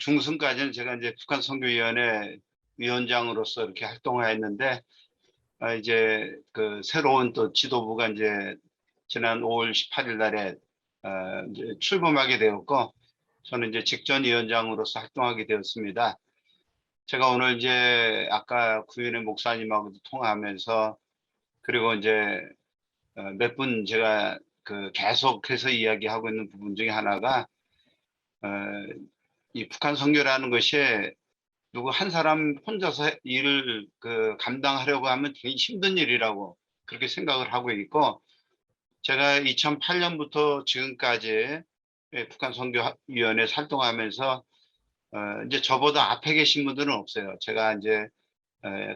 중순까지는 제가 이제 북한 선교위원회 위원장으로서 이렇게 활동하였는데, 이제 그 새로운 또 지도부가 이제 지난 5월 18일 날에 이제 출범하게 되었고, 저는 이제 직전위원장으로서 활동하게 되었습니다. 제가 오늘 이제 아까 구윤회 목사님하고도 통화하면서, 그리고 이제 몇 분 제가 그 계속해서 이야기하고 있는 부분 중에 하나가, 어, 이 북한 선교라는 것이 누구 한 사람 혼자서 일을 감당하려고 하면 굉장히 힘든 일이라고 그렇게 생각을 하고 있고, 제가 2008년부터 지금까지 북한 선교위원회 활동하면서 이제 저보다 앞에 계신 분들은 없어요. 제가 이제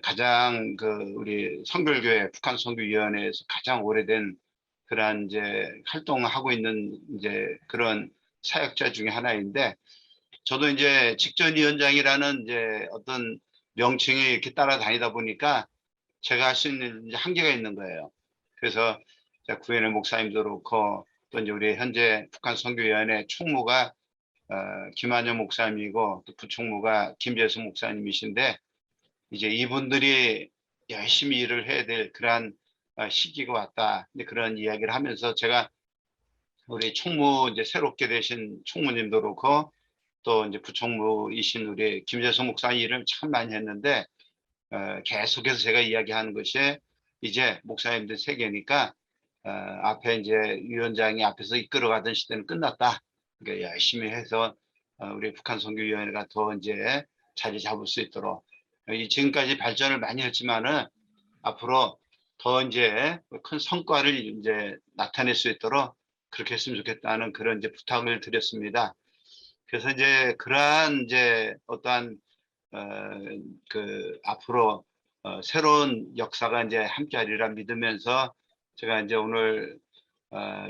가장 우리 선결교회 북한 선교위원회에서 가장 오래된 그러한 이제 활동하고 있는 이제 그런 사역자 중에 하나인데, 저도 이제 직전위원장이라는 이제 어떤 명칭이 이렇게 따라다니다 보니까 제가 할 수 있는 이제 한계가 있는 거예요. 그래서 구현회 목사님도 그렇고, 또 이제 우리 현재 북한 선교위원회 총무가 김한영 목사님이고, 또 부총무가 김재수 목사님이신데, 이제 이분들이 열심히 일을 해야 될 그러한 시기가 왔다. 그런 이야기를 하면서 제가 우리 총무 이제 새롭게 되신 총무님도 그렇고, 또 이제 부총무이신 우리 김재수 목사님 일을 참 많이 했는데, 계속해서 제가 이야기하는 것이 이제 목사님들 세계니까 앞에 이제 위원장이 앞에서 이끌어가던 시대는 끝났다. 그러니까 열심히 해서 우리 북한 선교위원회가 더 이제 자리 잡을 수 있도록, 지금까지 발전을 많이 했지만은 앞으로 더 이제 큰 성과를 이제 나타낼 수 있도록 그렇게 했으면 좋겠다는 그런 이제 부탁을 드렸습니다. 그래서 이제 그러한 이제 어떠한 앞으로 새로운 역사가 이제 함께하리라 믿으면서, 제가 이제 오늘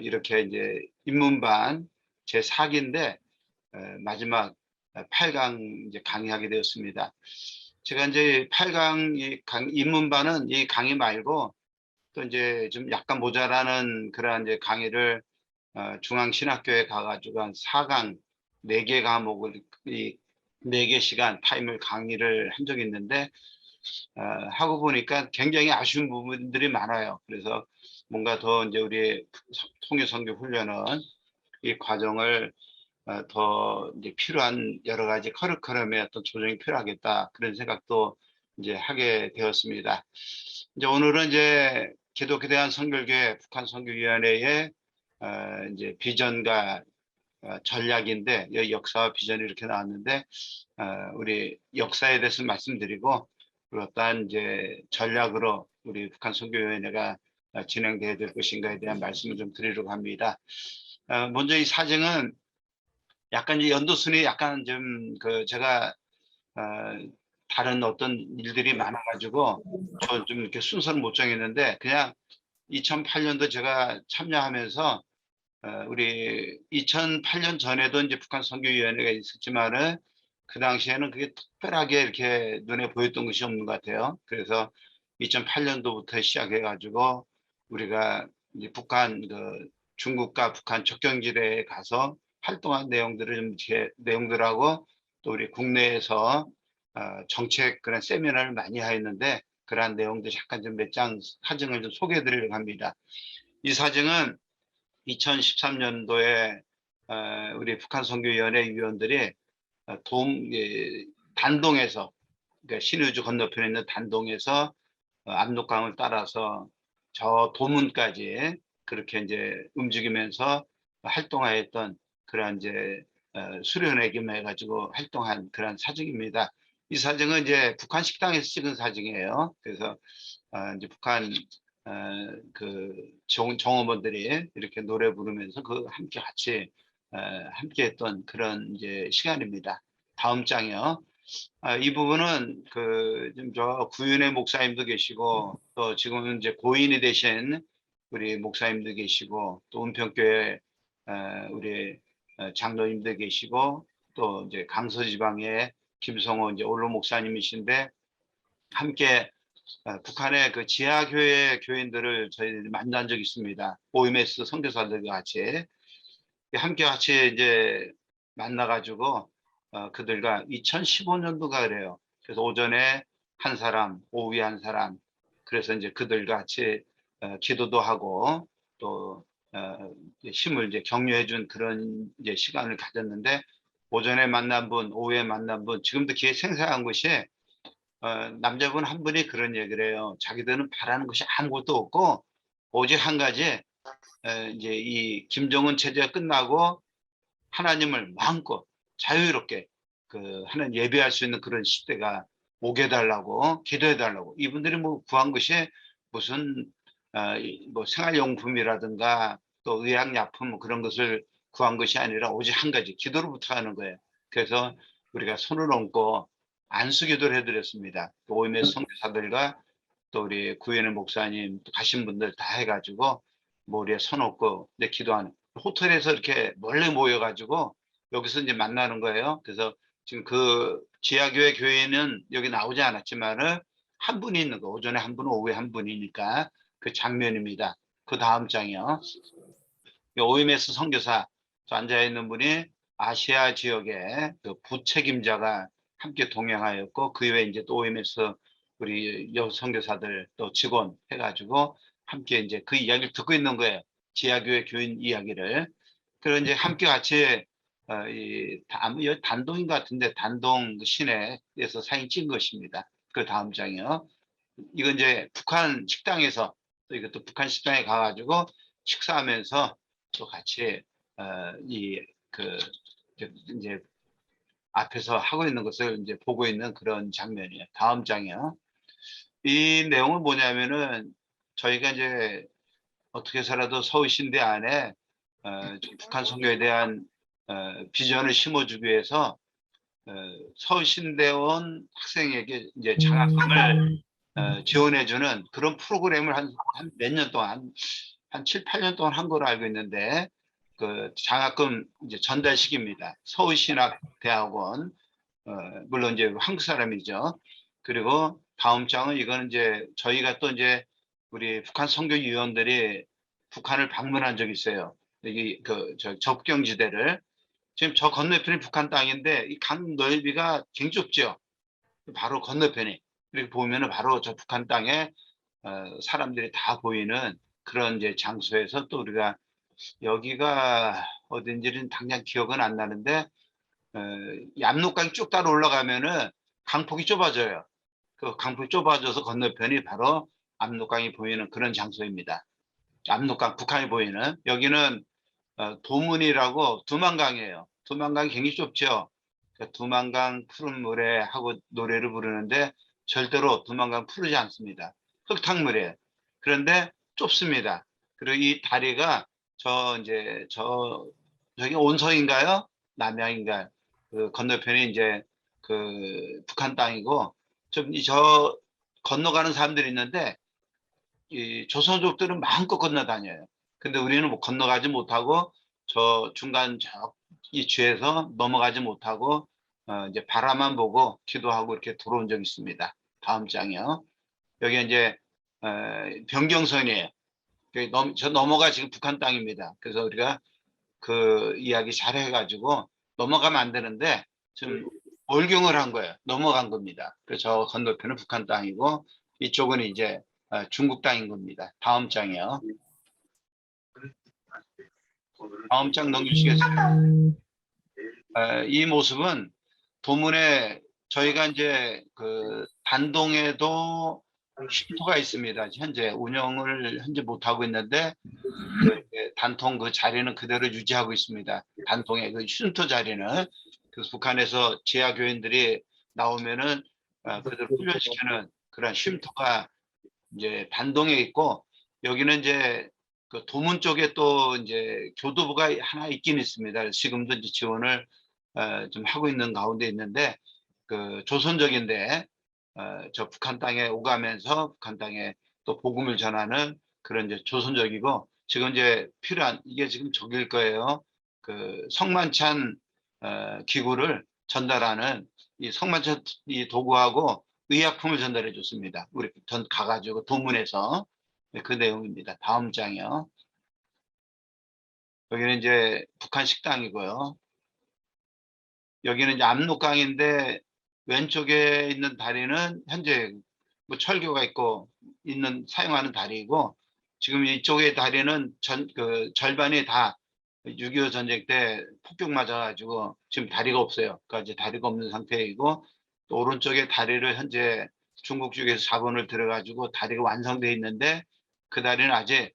이렇게 이제 입문반 제 4기인데 마지막 8강 이제 강의하게 되었습니다. 제가 이제 8강 입문반은 이 강의 말고 또 이제 좀 약간 모자라는 그러한 이제 강의를 중앙신학교에 가가지고 한 4강 4개 과목을 이 4개 시간 타임을 강의를 한 적이 있는데, 하고 보니까 굉장히 아쉬운 부분들이 많아요. 그래서 뭔가 더 이제 우리 통일선교 훈련은 이 과정을 더 이제 필요한 여러 가지 커리큘럼의 어떤 조정이 필요하겠다, 그런 생각도 이제 하게 되었습니다. 이제 오늘은 이제 기독교 대한선결교회 북한 선교위원회의 이제 비전과 전략인데, 여기 역사와 비전이 이렇게 나왔는데, 우리 역사에 대해서 말씀드리고, 그리고 어떠한 이제 전략으로 우리 북한 선교위원회가 진행돼야 될 것인가에 대한 말씀을 좀 드리려고 합니다. 먼저 이 사정은 약간 이제 연도순이 약간 좀 제가 어, 다른 어떤 일들이 많아가지고 저 좀 이렇게 순서를 못 정했는데, 그냥 2008년도 제가 참여하면서 우리 2008년 전에도 이제 북한 선교위원회가 있었지만은 그 당시에는 그게 특별하게 이렇게 눈에 보였던 것이 없는 것 같아요. 그래서 2008년도부터 시작해가지고 우리가 이제 중국과 북한 접경지대에 가서 활동한 내용들을 좀 이렇게 내용들하고, 또 우리 국내에서 정책 그런 세미나를 많이 하였는데, 그러한 내용들 잠깐 좀 몇 장 사정을 좀 소개해 드리려고 합니다. 이 사정은 2013년도에 우리 북한 선교위원회 위원들이 단동에서, 그러니까 신의주 건너편에 있는 단동에서 압록강을 따라서 저 도문까지 그렇게 이제 움직이면서 활동하였던 그런 이제 수련회 겸해가지고 활동한 그런 사정입니다. 이 사정은 이제 북한 식당에서 찍은 사정이에요. 그래서 이제 북한 정어머들이 이렇게 노래 부르면서 함께 같이 함께 했던 그런 이제 시간입니다. 다음 장이요. 이 부분은 저 구윤회 목사님도 계시고, 또 지금은 이제 고인이 되신 우리 목사님도 계시고, 또 은평교회 우리 장로님도 계시고, 또 이제 강서지방의 김성호 이제 원로 목사님이신데, 함께 북한의 그 지하교회 교인들을 저희들이 만난 적이 있습니다. OMS 선교사들과 같이 함께 이제 만나가지고 그들과 2015년도가 그래요. 그래서 오전에 한 사람, 오후에 한 사람, 그래서 이제 그들과 같이 기도도 하고 또 힘을 이제 격려해 준 그런 이제 시간을 가졌는데, 오전에 만난 분, 오후에 만난 분, 지금도 기회 생생한 것이 남자분 한 분이 그런 얘기를 해요. 자기들은 바라는 것이 아무것도 없고 오직 한 가지, 이제 이 김정은 체제가 끝나고 하나님을 마음껏 자유롭게 하나님 예배할 수 있는 그런 시대가 오게 해달라고 기도해 달라고. 이분들이 뭐 구한 것이 무슨 뭐 생활용품이라든가 또 의약약품 그런 것을 구한 것이 아니라 오직 한 가지 기도를 부탁하는 거예요. 그래서 우리가 손을 얹고 안수기도를 해드렸습니다. OMS 선교사들과 또 우리 구현의 목사님 또 가신 분들 다 해가지고 머리에 손 얹고 내 기도하는, 호텔에서 이렇게 몰래 모여가지고 여기서 이제 만나는 거예요. 그래서 지금 그 지하교회 교회는 여기 나오지 않았지만은 한 분이 있는 거, 오전에 한 분, 오후에 한 분이니까 그 장면입니다. 그 다음 장이요. OMS 선교사 앉아 있는 분이 아시아 지역의 그 부책임자가 함께 동행하였고, 그 외에 이제 또 OMS 우리 여 선교사들 또 직원 해가지고 함께 이제 그 이야기를 듣고 있는 거예요. 지하교회 교인 이야기를. 그리고 이제 함께 같이 이 단동인 것 같은데 단동 그 시내에서 사진 찍은 것입니다. 그 다음 장이요. 이건 이제 북한 식당에서, 또 이것도 북한 식당에 가가지고 식사하면서 또 같이 이그 이제 앞에서 하고 있는 것을 이제 보고 있는 그런 장면이에요. 다음 장이요. 이 내용은 뭐냐면은 저희가 이제 어떻게 해서라도 서울신대 안에 좀 북한 선교에 대한 비전을 심어주기 위해서 서울신대원 학생에게 이제 장학금을 지원해주는 그런 프로그램을 한 몇 년 동안, 한 7, 8년 동안 한 걸로 알고 있는데, 그 장학금 이제 전달식입니다. 서울신학대학원, 물론 이제 한국 사람이죠. 그리고 다음 장은 이거는 이제 저희가 또 이제 우리 북한 선교위원들이 북한을 방문한 적이 있어요. 여기 저 접경지대를, 지금 저 건너편이 북한 땅인데 이 강 넓이가 굉장히 좁죠. 바로 건너편이. 이렇게 보면은 바로 저 북한 땅에 사람들이 다 보이는 그런 이제 장소에서, 또 우리가 여기가 어딘지는 당장 기억은 안 나는데 압록강이 쭉 따라 올라가면은 강폭이 좁아져요. 그 강폭이 좁아져서 건너편이 바로 압록강이 보이는 그런 장소입니다. 압록강, 북한이 보이는. 여기는 도문이라고 두만강이에요. 두만강이 굉장히 좁죠. 그 두만강 푸른 물에 하고 노래를 부르는데 절대로 두만강 푸르지 않습니다. 흙탕물이에요. 그런데 좁습니다. 그리고 이 다리가 이제 저기 온성인가요? 남양인가요? 그 건너편이 이제 그 북한 땅이고, 저 건너가는 사람들이 있는데 이 조선족들은 마음껏 건너다녀요. 근데 우리는 뭐 건너가지 못하고 저 중간 이 주에서 넘어가지 못하고 이제 바라만 보고 기도하고 이렇게 들어온 적이 있습니다. 다음 장이요. 여기 이제 어, 변경선이에요. 저 넘어가 지금 북한 땅입니다. 그래서 우리가 그 이야기 잘 해가지고 넘어가면 안 되는데 지금 월경을 한 거예요. 넘어간 겁니다. 그래서 저 건너편은 북한 땅이고 이쪽은 이제 중국 땅인 겁니다. 다음 장이요. 다음 장 넘기시겠어요? 이 모습은 도문에 저희가 이제 그 단동에도 쉼터가 있습니다. 현재 운영을 못하고 있는데 단통 그 자리는 그대로 유지하고 있습니다. 단통의 그 쉼터 자리는. 그래서 북한에서 지하 교인들이 나오면은 그대로 훈련시키는 그런 쉼터가 이제 단동에 있고, 여기는 이제 그 도문 쪽에 또 이제 교도부가 하나 있긴 있습니다. 지금도 이제 지원을 좀 하고 있는 가운데 있는데, 그 조선적인데 저 북한 땅에 오가면서 북한 땅에 또 복음을 전하는 그런 이제 조선적이고, 지금 이제 필요한 이게 지금 저길 거예요. 그 성만찬 기구를 전달하는 이 성만찬 이 도구하고 의약품을 전달해 줬습니다. 우리 전 가가지고 도문에서. 그 내용입니다. 다음 장이요. 여기는 이제 북한 식당이고요. 여기는 이제 압록강인데 왼쪽에 있는 다리는 현재 뭐 철교가 있고 있는 사용하는 다리이고, 지금 이쪽의 다리는 절반이 다 6.25 전쟁 때 폭격 맞아가지고 지금 다리가 없어요. 그러니까 이제 다리가 없는 상태이고, 또 오른쪽에 다리를 현재 중국 쪽에서 자본을 들어가지고 다리가 완성돼 있는데, 그 다리는 아직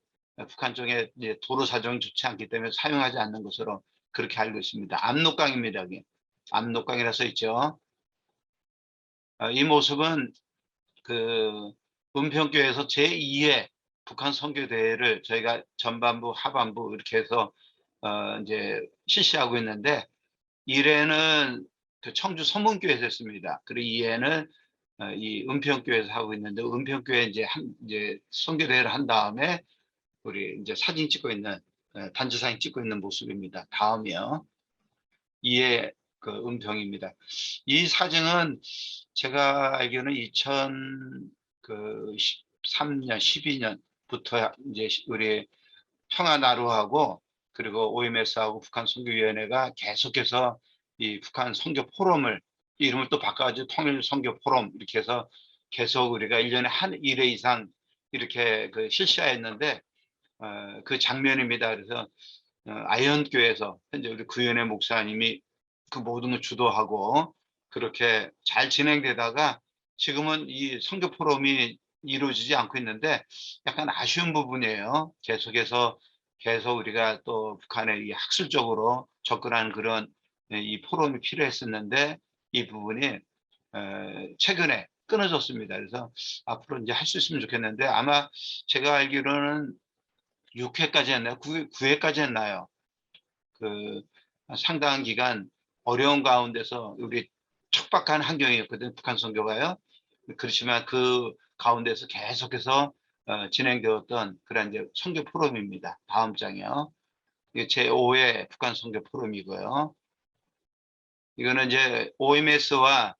북한 쪽에 이제 도로 사정이 좋지 않기 때문에 사용하지 않는 것으로 그렇게 알고 있습니다. 압록강입니다. 여기 압록강이라 써 있죠. 이 모습은 그 은평교에서 제2회 북한 선교대회를 저희가 전반부, 하반부 이렇게 해서 이제 실시하고 있는데, 1회는 그 청주 서문교에서 했습니다. 그리고 2회는 이 은평교에서 하고 있는데, 은평교에 이제 선교대회를 한 다음에 우리 이제 사진 찍고 있는, 단체 사진 찍고 있는 모습입니다. 다음이요. 2회 그 은평입니다. 이 사진은 제가 알기로는 2013년, 12년부터 이제 우리 평화나루하고 그리고 OMS하고 북한 선교위원회가 계속해서 이 북한 선교 포럼을, 이름을 또 바꿔가지고 통일 선교 포럼 이렇게 해서 계속 우리가 1년에 한 1회 이상 이렇게 그 실시하였는데, 그 장면입니다. 그래서 아이언교회에서 현재 우리 구현의 목사님이 그 모든 걸 주도하고 그렇게 잘 진행되다가, 지금은 이 선교 포럼이 이루어지지 않고 있는데 약간 아쉬운 부분이에요. 계속 우리가 또 북한의 이 학술적으로 접근하는 그런 이 포럼이 필요했었는데, 이 부분이 최근에 끊어졌습니다. 그래서 앞으로 이제 할 수 있으면 좋겠는데, 아마 제가 알기로는 6회까지 했나요? 9회까지 했나요? 그 상당한 기간 어려운 가운데서, 우리 척박한 환경이었거든요, 북한 선교가요. 그렇지만 그 가운데서 계속해서 진행되었던 그런 이제 선교 포럼입니다. 다음 장이요. 이게 제5회 북한 선교 포럼이고요. 이거는 이제 OMS와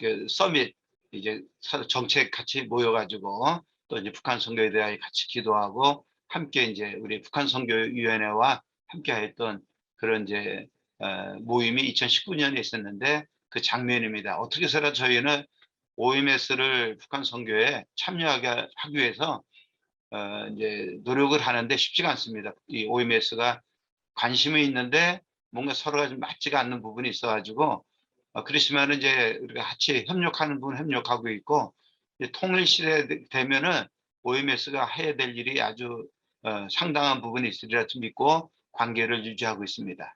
그 서밋, 이제 서로 정책 같이 모여가지고 또 이제 북한 선교에 대하여 같이 기도하고 함께 이제 우리 북한 선교위원회와 함께 했던 그런 이제 모임이 2019년에 있었는데, 그 장면입니다. 어떻게 해서라 저희는 OMS를 북한 선교에 참여하게 하기 위해서 이제 노력을 하는데 쉽지가 않습니다. 이 OMS가 관심이 있는데 뭔가 서로가 좀 맞지가 않는 부분이 있어가지고, 그렇지만 이제 우리가 같이 협력하는 부분 협력하고 있고, 이제 통일 시대 되면은 OMS가 해야 될 일이 아주 상당한 부분이 있으리라 믿고 관계를 유지하고 있습니다.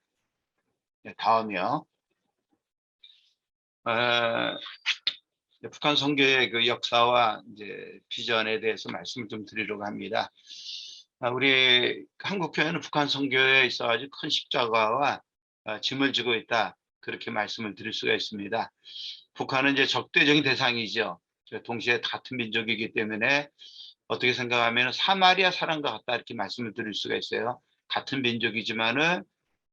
네, 다음이요. 북한 선교의 그 역사와 이제 비전에 대해서 말씀을 좀 드리려고 합니다. 우리 한국교회는 북한 선교에 있어가지고 큰 십자가와 짐을 지고 있다, 그렇게 말씀을 드릴 수가 있습니다. 북한은 이제 적대적인 대상이죠. 동시에 같은 민족이기 때문에 어떻게 생각하면 사마리아 사람과 같다, 이렇게 말씀을 드릴 수가 있어요. 같은 민족이지만은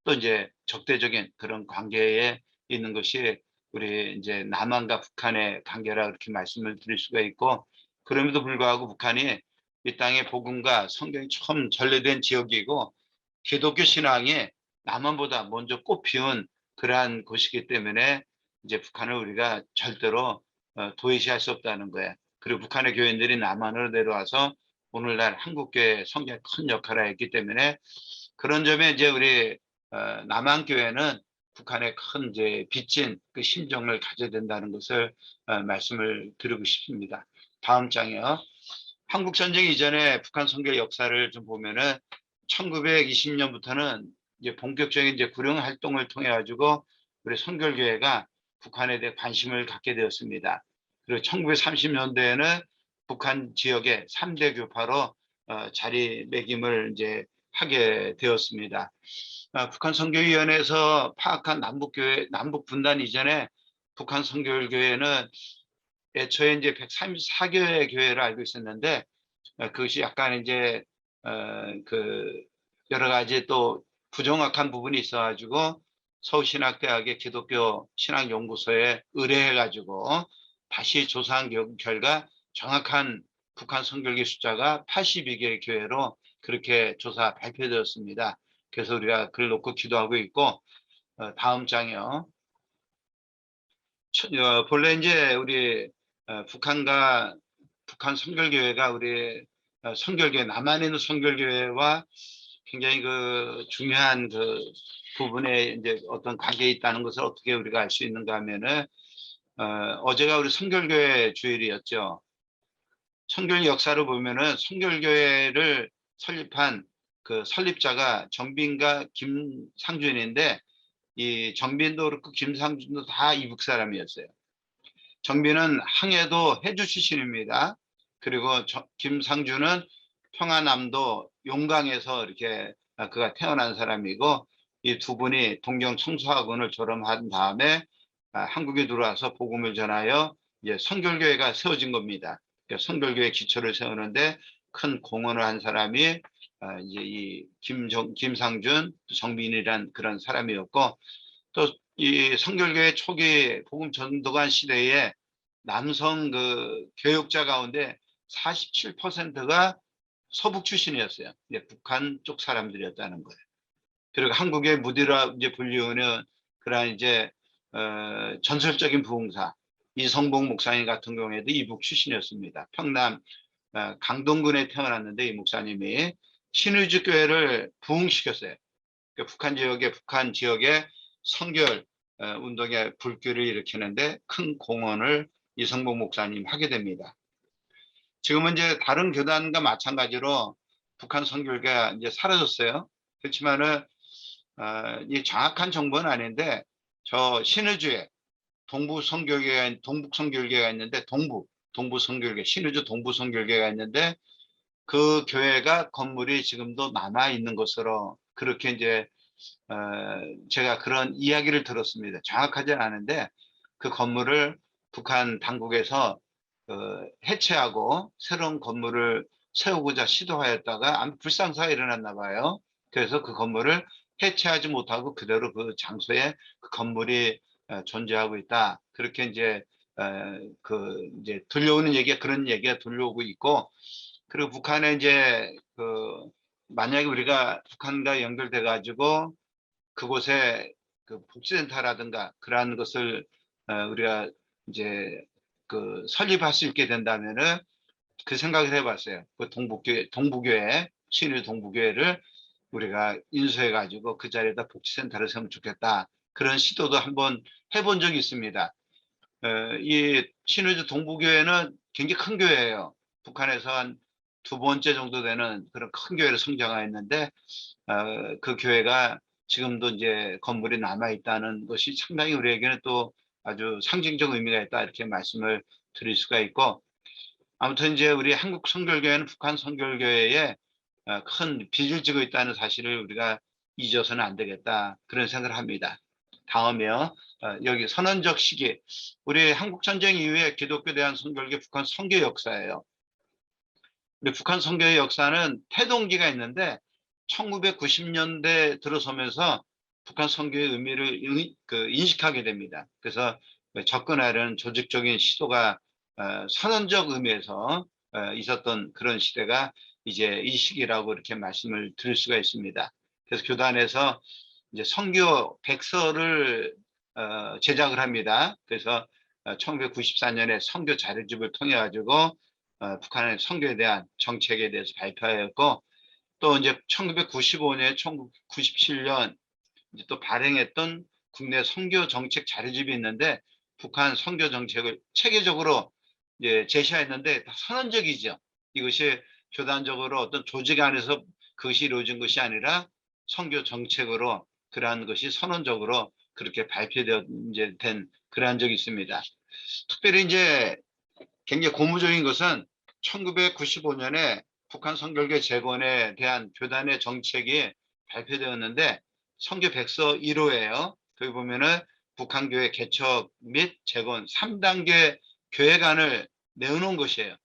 또 이제 적대적인 그런 관계에 있는 것이 우리 이제 남한과 북한의 관계라, 그렇게 말씀을 드릴 수가 있고, 그럼에도 불구하고 북한이 이 땅의 복음과 성경이 처음 전래된 지역이고, 기독교 신앙이 남한보다 먼저 꽃피운 그러한 곳이기 때문에 이제 북한을 우리가 절대로 도외시할 수 없다는 거예요. 그리고 북한의 교인들이 남한으로 내려와서 오늘날 한국교회 성경에 큰 역할을 했기 때문에, 그런 점에 이제 우리 남한 교회는 북한의 큰 이제 빚진 그 심정을 가져야 된다는 것을 말씀을 드리고 싶습니다. 다음 장이요. 한국 전쟁 이전에 북한 선교 역사를 좀 보면은 1920년부터는 이제 본격적인 이제 구령 활동을 통해 가지고 우리 선결교회가 북한에 대해 관심을 갖게 되었습니다. 그리고 1930년대에는 북한 지역의 3대 교파로 자리매김을 이제 하게 되었습니다. 북한 선교위원회에서 파악한 남북교회, 남북 분단 이전에 북한 선교교회는 애초에 이제 134교회 교회를 알고 있었는데, 그것이 약간 이제 그 여러 가지 또 부정확한 부분이 있어가지고 서울신학대학의 기독교 신학연구소에 의뢰해가지고 다시 조사한 결과 정확한 북한 선교계 숫자가 82개 교회로 그렇게 조사 발표되었습니다. 그래서 우리가 그걸 놓고 기도하고 있고, 다음 장이요. 본래 이제 우리 북한 선결교회가 우리 선결교회, 남한에 있는 선결교회와 굉장히 그 중요한 그 부분에 이제 어떤 관계에 있다는 것을 어떻게 우리가 알 수 있는가 하면은, 어제가 우리 선결교회 주일이었죠. 선결 역사를 보면은 선결교회를 설립한 그 설립자가 정빈과 김상준인데, 이 정빈도 그렇고 김상준도 다 이북 사람이었어요. 정빈은 항해도 해주 출신입니다. 그리고 김상준은 평안남도 용강에서 이렇게 그가 태어난 사람이고, 이 두 분이 동경 청소학원을 졸업한 다음에 한국에 들어와서 복음을 전하여 이제 선결교회가 세워진 겁니다. 선결교회 기초를 세우는데 큰 공헌을 한 사람이 이제 이 김상준, 정빈이란 그런 사람이었고, 또 이 선결교회 초기 복음 전도관 시대에 남성 그 교육자 가운데 47%가 서북 출신이었어요. 이제 북한 쪽 사람들이었다는 거예요. 그리고 한국의 무디라 이제 불리우는 그런 이제 전설적인 부흥사 이성복 목사님 같은 경우에도 이북 출신이었습니다. 평남 강동군에 태어났는데 이 목사님이 신의주 교회를 부흥시켰어요. 북한 지역에 선결 운동의 불길을 일으키는데 큰 공헌을 이성복 목사님 하게 됩니다. 지금은 이제 다른 교단과 마찬가지로 북한 선교가 이제 사라졌어요. 그렇지만은 이 정확한 정보는 아닌데, 저 신의주에 동북 선교회가 있는데, 동부 선교회, 신의주 동부 선교회가 있는데, 그 교회가 건물이 지금도 남아 있는 것으로 그렇게 이제 제가 그런 이야기를 들었습니다. 정확하지는 않은데 그 건물을 북한 당국에서 해체하고 새로운 건물을 세우고자 시도하였다가 아무 불상사가 일어났나 봐요. 그래서 그 건물을 해체하지 못하고 그대로 그 장소에 그 건물이 존재하고 있다. 그렇게 이제 이제 들려오는 얘기가 그런 얘기가 들려오고 있고, 그리고 북한에 이제 만약에 우리가 북한과 연결돼 가지고 그곳에 그 복지센터라든가 그러한 것을 우리가 이제 설립할 수 있게 된다면은 그 생각을 해봤어요. 그 동부교회, 신일 동부교회를 우리가 인수해 가지고 그 자리에다 복지센터를 세우면 좋겠다. 그런 시도도 한번 해본 적이 있습니다. 이 신의주 동부교회는 굉장히 큰 교회예요. 북한에서 한 두 번째 정도 되는 그런 큰 교회로 성장하였는데, 그 교회가 지금도 이제 건물이 남아 있다는 것이 상당히 우리에게는 또 아주 상징적 의미가 있다, 이렇게 말씀을 드릴 수가 있고, 아무튼 이제 우리 한국 선결교회는 북한 선결교회에 큰 빚을 지고 있다는 사실을 우리가 잊어서는 안 되겠다, 그런 생각을 합니다. 다음에요. 여기 선언적 시기, 우리 한국 전쟁 이후에 기독교 대한 선결교 북한 선교 역사예요. 근데 북한 선교의 역사는 태동기가 있는데 1990년대 들어서면서 북한 선교의 의미를 인식하게 됩니다. 그래서 접근하려는 조직적인 시도가 선언적 의미에서 있었던 그런 시대가 이제 이 시기라고 이렇게 말씀을 드릴 수가 있습니다. 그래서 교단에서 이제 선교 백서를 제작을 합니다. 그래서 1994년에 선교 자료집을 통해 가지고 북한의 선교에 대한 정책에 대해서 발표하였고, 또 이제 1995년, 1997년 이제 또 발행했던 국내 선교 정책 자료집이 있는데, 북한 선교 정책을 체계적으로 이제 제시했는데 다 선언적이죠. 이것이 교단적으로 어떤 조직 안에서 그것이 이루어진 것이 아니라 선교 정책으로 그러한 것이 선언적으로 그렇게 발표된 그러한 적이 있습니다. 특별히 이제 굉장히 고무적인 것은 1995년에 북한 선결교 재건에 대한 교단의 정책이 발표되었는데, 선교 백서 1호예요. 거기 보면은 북한교회 개척 및 재건 3단계 교회관을 내어놓은 것이에요.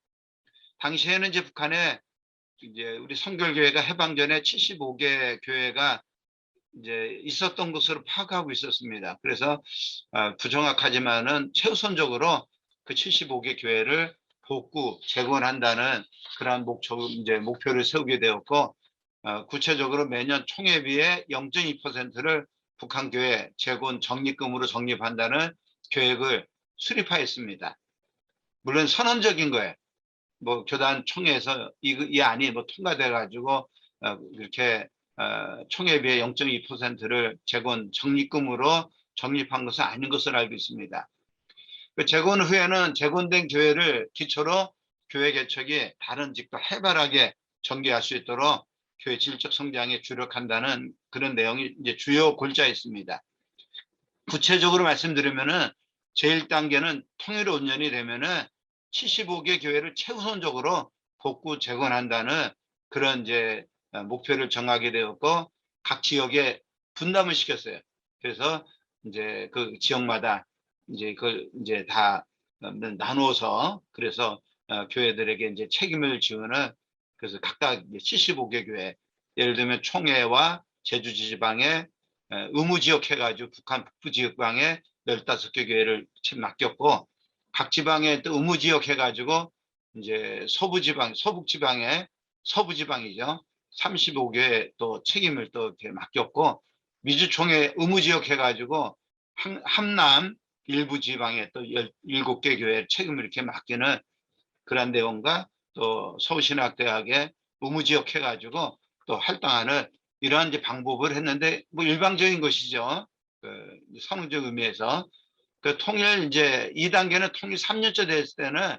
당시에는 이제 북한에 이제 우리 선결교회가 해방 전에 75개 교회가 이제 있었던 것으로 파악하고 있었습니다. 그래서 부정확하지만은 최우선적으로 그 75개 교회를 복구, 재건한다는 그러한 목표를 세우게 되었고, 구체적으로 매년 총회비의 0.2%를 북한교회 재건 적립금으로 적립한다는 계획을 수립하였습니다. 물론 선언적인 거예요. 뭐 교단 총회에서 이 안이 뭐 통과돼 가지고 이렇게 총회에 비해 0.2%를 재건 적립금으로 적립한 것은 아닌 것으로 알고 있습니다. 그 재건 후에는 재건된 교회를 기초로 교회 개척이 다른 직도 활발하게 전개할 수 있도록 교회 질적 성장에 주력한다는 그런 내용이 이제 주요 골자에 있습니다. 구체적으로 말씀드리면은 제1단계는 통일 5년이 되면은 75개 교회를 최우선적으로 복구 재건한다는 그런 이제 목표를 정하게 되었고 각 지역에 분담을 시켰어요. 그래서 이제 그 지역마다 이제 그걸 이제 다 나누어서 그래서 교회들에게 이제 책임을 지우는 그래서 각각 75개 교회 예를 들면 총회와 제주지방에 의무지역 해가지고 북한 북부지역방에 15개 교회를 맡겼고 각 지방에 또 의무지역 해가지고 이제 서북지방에 서부지방이죠. 35개 또 책임을 또 이렇게 맡겼고 미주총회 의무지역 해가지고 함남 일부 지방에 또 17개 교회 책임을 이렇게 맡기는 그런 내용과 또 서울신학대학에 의무지역 해가지고 또 활동하는 이러한 이제 방법을 했는데 뭐 일방적인 것이죠. 그 선언적 의미에서 그 통일 이제 2단계는 통일 3년째 됐을 때는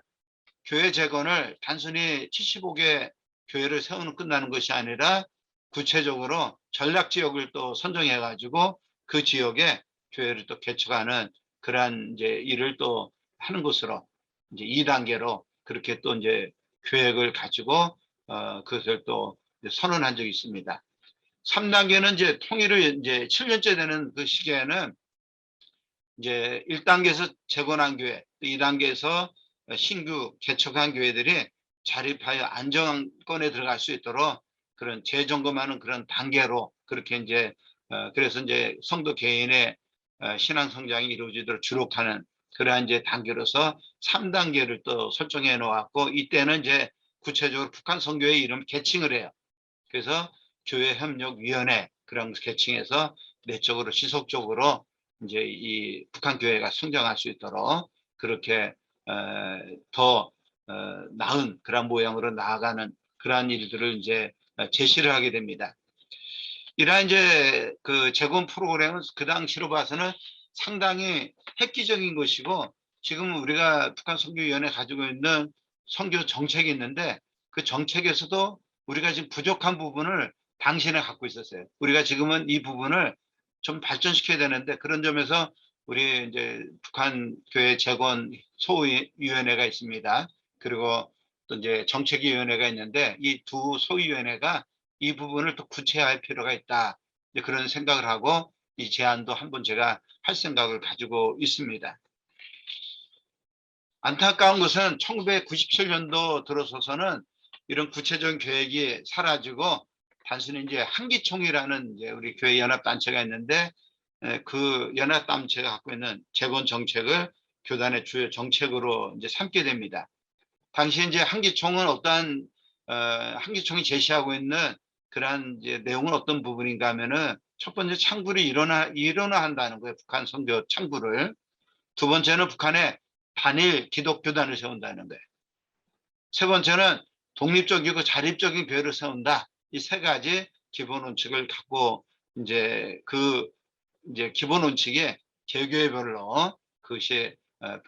교회 재건을 단순히 75개 교회를 세우는 끝나는 것이 아니라 구체적으로 전략 지역을 또 선정해 가지고 그 지역에 교회를 또 개척하는 그러한 이제 일을 또 하는 것으로 이제 2단계로 그렇게 또 이제 계획을 가지고 그것을 또 선언한 적이 있습니다. 3단계는 이제 통일을 이제 7년째 되는 그 시기에는 이제 1단계에서 재건한 교회, 2단계에서 신규 개척한 교회들이 자립하여 안정권에 들어갈 수 있도록 그런 재점검하는 그런 단계로 그렇게 이제 그래서 이제 성도 개인의 신앙 성장이 이루어지도록 주력하는 그러한 이제 단계로서 3단계를 또 설정해 놓았고 이때는 이제 구체적으로 북한 선교회 이름 개칭을 해요. 그래서 교회협력위원회 그런 개칭해서 내적으로 지속적으로 이제 이 북한 교회가 성장할 수 있도록 그렇게 더 나은 그런 모양으로 나아가는 그러한 일들을 이제 제시를 하게 됩니다. 이러한 이제 그 재건 프로그램은 그 당시로 봐서는 상당히 획기적인 것이고 지금 우리가 북한 선교위원회 가지고 있는 선교 정책이 있는데 그 정책에서도 우리가 지금 부족한 부분을 당시에 갖고 있었어요. 우리가 지금은 이 부분을 좀 발전시켜야 되는데 그런 점에서 우리 이제 북한 교회 재건 소위원회가 있습니다. 그리고 또 이제 정책위원회가 있는데 이 두 소위원회가 이 부분을 또 구체화할 필요가 있다. 그런 생각을 하고 이 제안도 한번 제가 할 생각을 가지고 있습니다. 안타까운 것은 1997년도 들어서서는 이런 구체적인 계획이 사라지고 단순히 이제 한기총이라는 이제 우리 교회 연합단체가 있는데 그 연합단체가 갖고 있는 재건 정책을 교단의 주요 정책으로 이제 삼게 됩니다. 당시 이제 한기총은 어떠한 한기총이 제시하고 있는 그러한 이제 내용은 어떤 부분인가 하면은 첫 번째 창구를 일원화한다는 거예요. 북한 선교 창구를. 두 번째는 북한의 단일 기독교단을 세운다는 거예요. 세 번째는 독립적이고 자립적인 교회를 세운다. 이 세 가지 기본 원칙을 갖고 이제 그 이제 기본 원칙에 개교회별로 그것이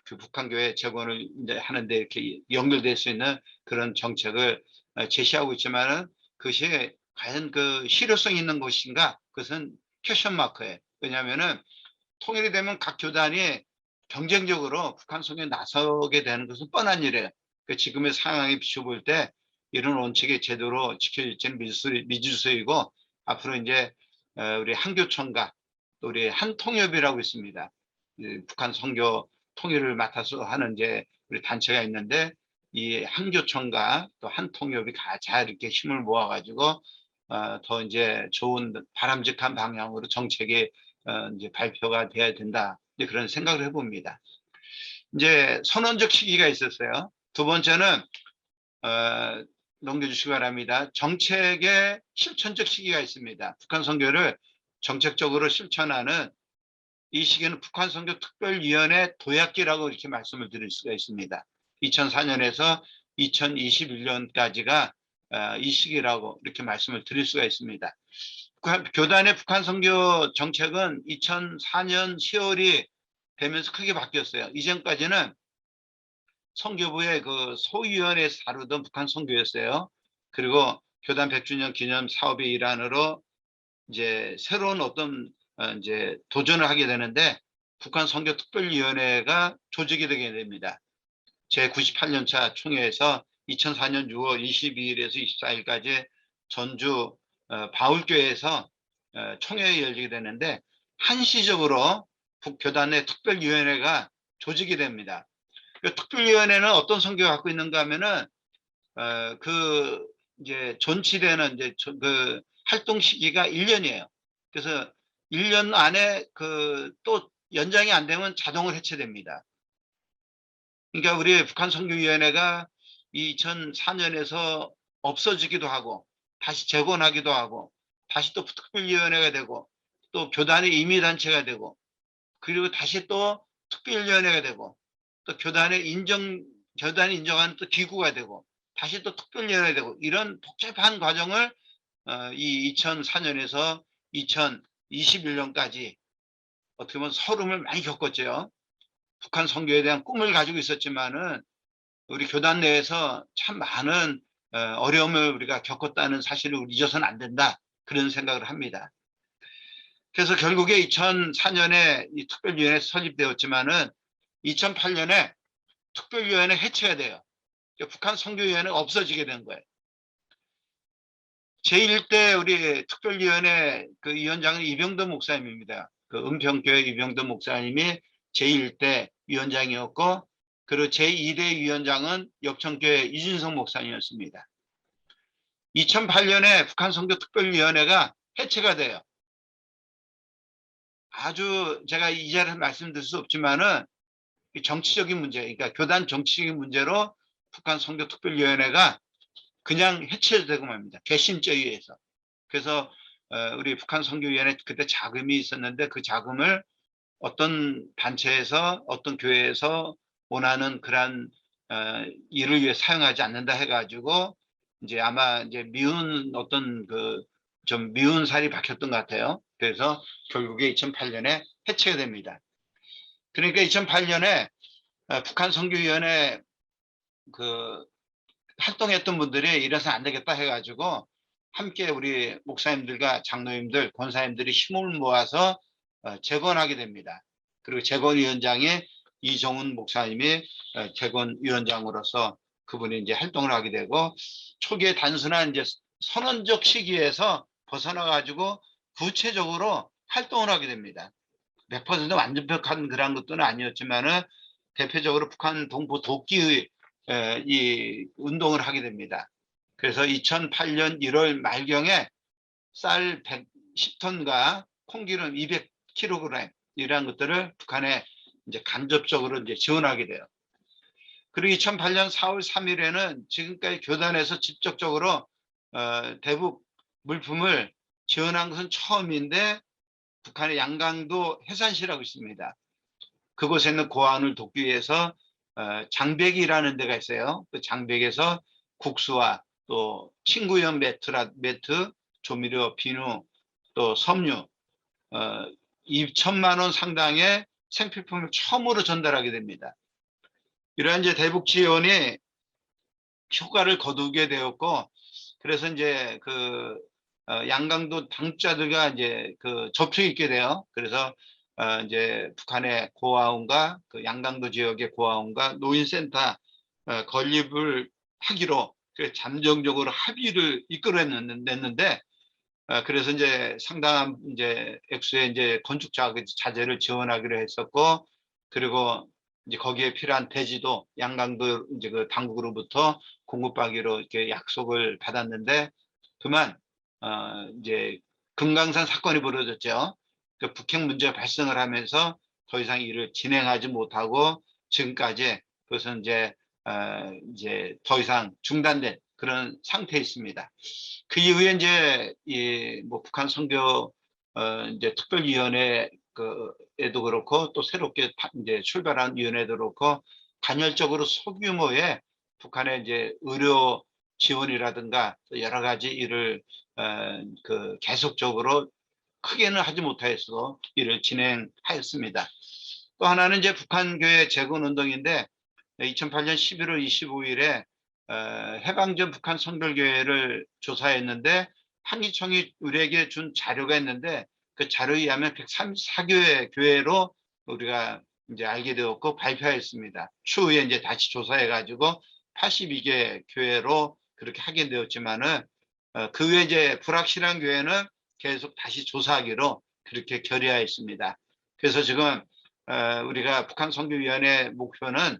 그 북한 교회 재건을 이제 하는데 이렇게 연결될 수 있는 그런 정책을 제시하고 있지만은 그것이 과연 그 실효성 있는 것인가? 그것은 퀘션 마크예요. 왜냐하면은 통일이 되면 각 교단이 경쟁적으로 북한 선교에 나서게 되는 것은 뻔한 일이에요. 그 지금의 상황에 비춰볼 때 이런 원칙이 제대로 지켜질지는 미지수이고 앞으로 이제 우리 한교총과 또 우리 한통협이라고 있습니다. 북한 선교 통일을 맡아서 하는 이제 우리 단체가 있는데 이 한교총과 또 한통협이 잘 이렇게 힘을 모아가지고 더 이제 좋은 바람직한 방향으로 정책이 이제 발표가 돼야 된다. 이제 그런 생각을 해봅니다. 이제 선언적 시기가 있었어요. 두 번째는 넘겨주시기 바랍니다. 정책의 실천적 시기가 있습니다. 북한 선교를 정책적으로 실천하는 이 시기는 북한 선교 특별위원회 도약기라고 이렇게 말씀을 드릴 수가 있습니다. 2004년에서 2021년까지가 이 시기라고 이렇게 말씀을 드릴 수가 있습니다. 교단의 북한 선교 정책은 2004년 10월이 되면서 크게 바뀌었어요. 이전까지는 선교부의 그 소위원회에서 다루던 북한 선교였어요. 그리고 교단 100주년 기념 사업의 일환으로 이제 새로운 어떤 이제 도전을 하게 되는데 북한 선교 특별위원회가 조직이 되게 됩니다. 제 98년차 총회에서 2004년 6월 22일에서 24일까지 전주 바울교회에서 총회가 열리게 되는데 한시적으로 북교단의 특별위원회가 조직이 됩니다. 그 특별위원회는 어떤 성격을 갖고 있는가 하면은 그 이제 존치되는 이제 그 활동 시기가 1년이에요. 그래서 1년 안에 그 또 연장이 안 되면 자동으로 해체됩니다. 그러니까 우리 북한 선교위원회가 2004년에서 없어지기도 하고 다시 재건하기도 하고 다시 또 특별위원회가 되고 또 교단의 임의단체가 되고 그리고 다시 또 특별위원회가 되고 또 교단이 인정한 또 기구가 되고 다시 또 특별위원회가 되고 이런 복잡한 과정을 이 2004년에서 2021년까지 어떻게 보면 서름을 많이 겪었죠. 북한 선교에 대한 꿈을 가지고 있었지만은 우리 교단 내에서 참 많은 어려움을 우리가 겪었다는 사실을 잊어서는 안 된다. 그런 생각을 합니다. 그래서 결국에 2004년에 이 특별위원회 설립되었지만은 2008년에 특별위원회 해체가 돼요. 북한 선교위원회가 없어지게 된 거예요. 제1대 우리 특별위원회 그 위원장은 이병도 목사님입니다. 그 은평교회 이병도 목사님이 제1대 위원장이었고 그리고 제2대 위원장은 역청교회 이준성 목사님이었습니다. 2008년에 북한 선교 특별위원회가 해체가 돼요. 아주 제가 이 자리에서 말씀드릴 수 없지만은 정치적인 문제, 그러니까 교단 정치적인 문제로 북한 선교 특별위원회가 그냥 해체되고 맙니다. 개심죄에 의해서. 그래서 우리 북한 선교위원회 그때 자금이 있었는데 그 자금을 어떤 단체에서 어떤 교회에서 원하는 그러한 일을 위해 사용하지 않는다 해가지고 이제 아마 이제 미운 어떤 그 좀 미운 살이 박혔던 것 같아요. 그래서 결국에 2008년에 해체가 됩니다. 그러니까 2008년에 북한 선교위원회 그 활동했던 분들이 이래서 안 되겠다 해가지고 함께 우리 목사님들과 장로님들, 권사님들이 힘을 모아서 재건하게 됩니다. 그리고 재건위원장이 이정훈 목사님이 재건위원장으로서 그분이 이제 활동을 하게 되고 초기에 단순한 이제 선언적 시기에서 벗어나가지고 구체적으로 활동을 하게 됩니다. 100% 완전한 그런 것들은 아니었지만은 대표적으로 북한 동포 돕기 이 운동을 하게 됩니다. 그래서 2008년 1월 말경에 쌀 110톤과 콩기름 200kg 이러한 것들을 북한에 이제 간접적으로 이제 지원하게 돼요. 그리고 2008년 4월 3일에는 지금까지 교단에서 직접적으로 대북 물품을 지원한 것은 처음인데 북한의 양강도 해산시라고 있습니다. 그곳에 있는 고아원을 돕기 위해서 장백이라는 데가 있어요. 그 장백에서 국수와 또 친구용 매트, 조미료, 비누, 또 섬유 2천만 원 상당의 생필품을 처음으로 전달하게 됩니다. 이러한 이제 대북 지원이 효과를 거두게 되었고 그래서 이제 그 양강도 당국자들과 이제 그 접촉이 있게 돼요. 그래서 이제 북한의 고아원과 그 양강도 지역의 고아원과 노인센터 건립을 하기로 잠정적으로 합의를 이끌어냈는데 그래서 이제 상당한 이제 액수의 이제 건축 자재를 지원하기로 했었고 그리고 이제 거기에 필요한 대지도 양강도 이제 그 당국으로부터 공급하기로 이렇게 약속을 받았는데 그만 이제 금강산 사건이 벌어졌죠. 그 북핵 문제가 발생을 하면서 더 이상 일을 진행하지 못하고 지금까지 그것은 이제 더 이상 중단된 그런 상태에 있습니다. 그 이후에 이제 이 뭐 북한 선교 이제 특별위원회 에도 그렇고 또 새롭게 이제 출발한 위원회도 그렇고 간헐적으로 소규모의 북한의 이제 의료 지원이라든가 여러 가지 일을 계속적으로 크게는 하지 못하였어 일을 진행하였습니다. 또 하나는 이제 북한 교회 재건 운동인데 2008년 11월 25일에 해방전 북한 성결교회를 조사했는데 한기총이 우리에게 준 자료가 있는데 그 자료에 의하면 134교회 교회로 우리가 이제 알게 되었고 발표했습니다. 추후에 이제 다시 조사해 가지고 82개 교회로 그렇게 하게 되었지만은 그 외에 이제 불확실한 교회는 계속 다시 조사하기로 그렇게 결의하였습니다. 그래서 지금 우리가 북한 선교위원회 목표는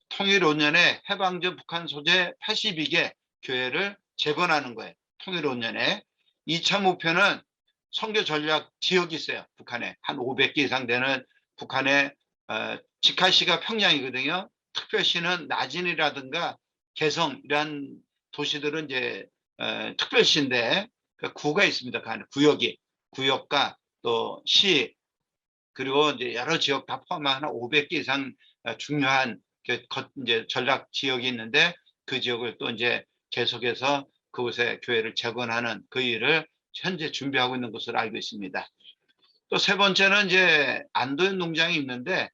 통일 5년에 해방전 북한 소재 82개 교회를 재건하는 거예요. 통일 5년에. 2차 목표는 선교 전략 지역이 있어요. 북한에 한 500개 이상 되는 북한의 직할시가 평양이거든요. 특별시는 나진이라든가 개성 이런 도시들은 이제 특별시인데 그 구가 있습니다. 그 안에 구역이 구역과 또 시 그리고 이제 여러 지역 다 포함한 한 500개 이상 중요한 이제 전략 지역이 있는데 그 지역을 또 이제 계속해서 그곳에 교회를 재건하는 그 일을 현재 준비하고 있는 것으로 알고 있습니다. 또 세 번째는 이제 안도현 농장이 있는데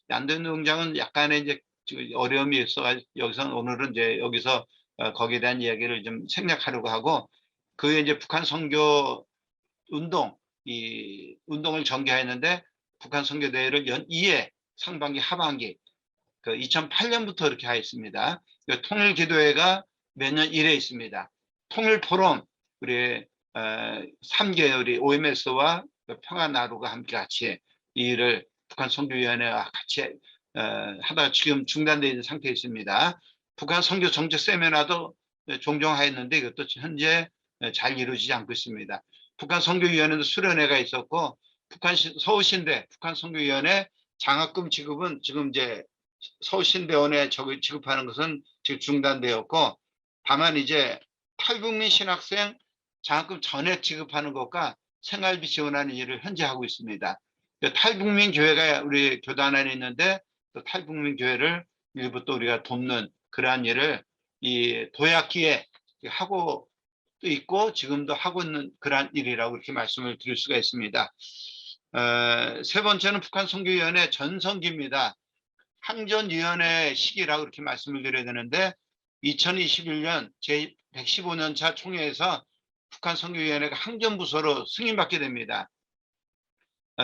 안도현 농장은 약간의 이제 어려움이 있어가지고 여기서 오늘은 이제 여기서 거기에 대한 이야기를 좀 생략하려고 하고 그게 이제 북한 선교 운동 이 운동을 전개했는데 북한 선교대회를 연 2회 상반기 하반기 2008년부터 이렇게 하였습니다. 통일기도회가 매년 1회 있습니다. 통일포럼 우리 3개 우리 OMS와 평화나루가 함께 같이 이 일을 북한 선교위원회와 같이 하다가 지금 중단되어 있는 상태에 있습니다. 북한 선교 정책 세미나도 종종 하였는데 이것도 현재 잘 이루어지지 않고 있습니다. 북한 선교위원회도 수련회가 있었고 북한 서울신대 북한 선교위원회 장학금 지급은 지금 이제 서울신대원에 지급하는 것은 지금 중단되었고 다만 이제 탈북민 신학생 장학금 전액 지급하는 것과 생활비 지원하는 일을 현재 하고 있습니다. 탈북민 교회가 우리 교단 안에 있는데 또 탈북민 교회를 일부 또 우리가 돕는 그러한 일을 이 도약기에 하고 또 있고 지금도 하고 있는 그러한 일이라고 이렇게 말씀을 드릴 수가 있습니다. 세 번째는 북한 선교위원회 전성기입니다. 항전위원회 시기라고 이렇게 말씀을 드려야 되는데 2021년 제115년차 총회에서 북한 선교위원회가 항전부서로 승인받게 됩니다.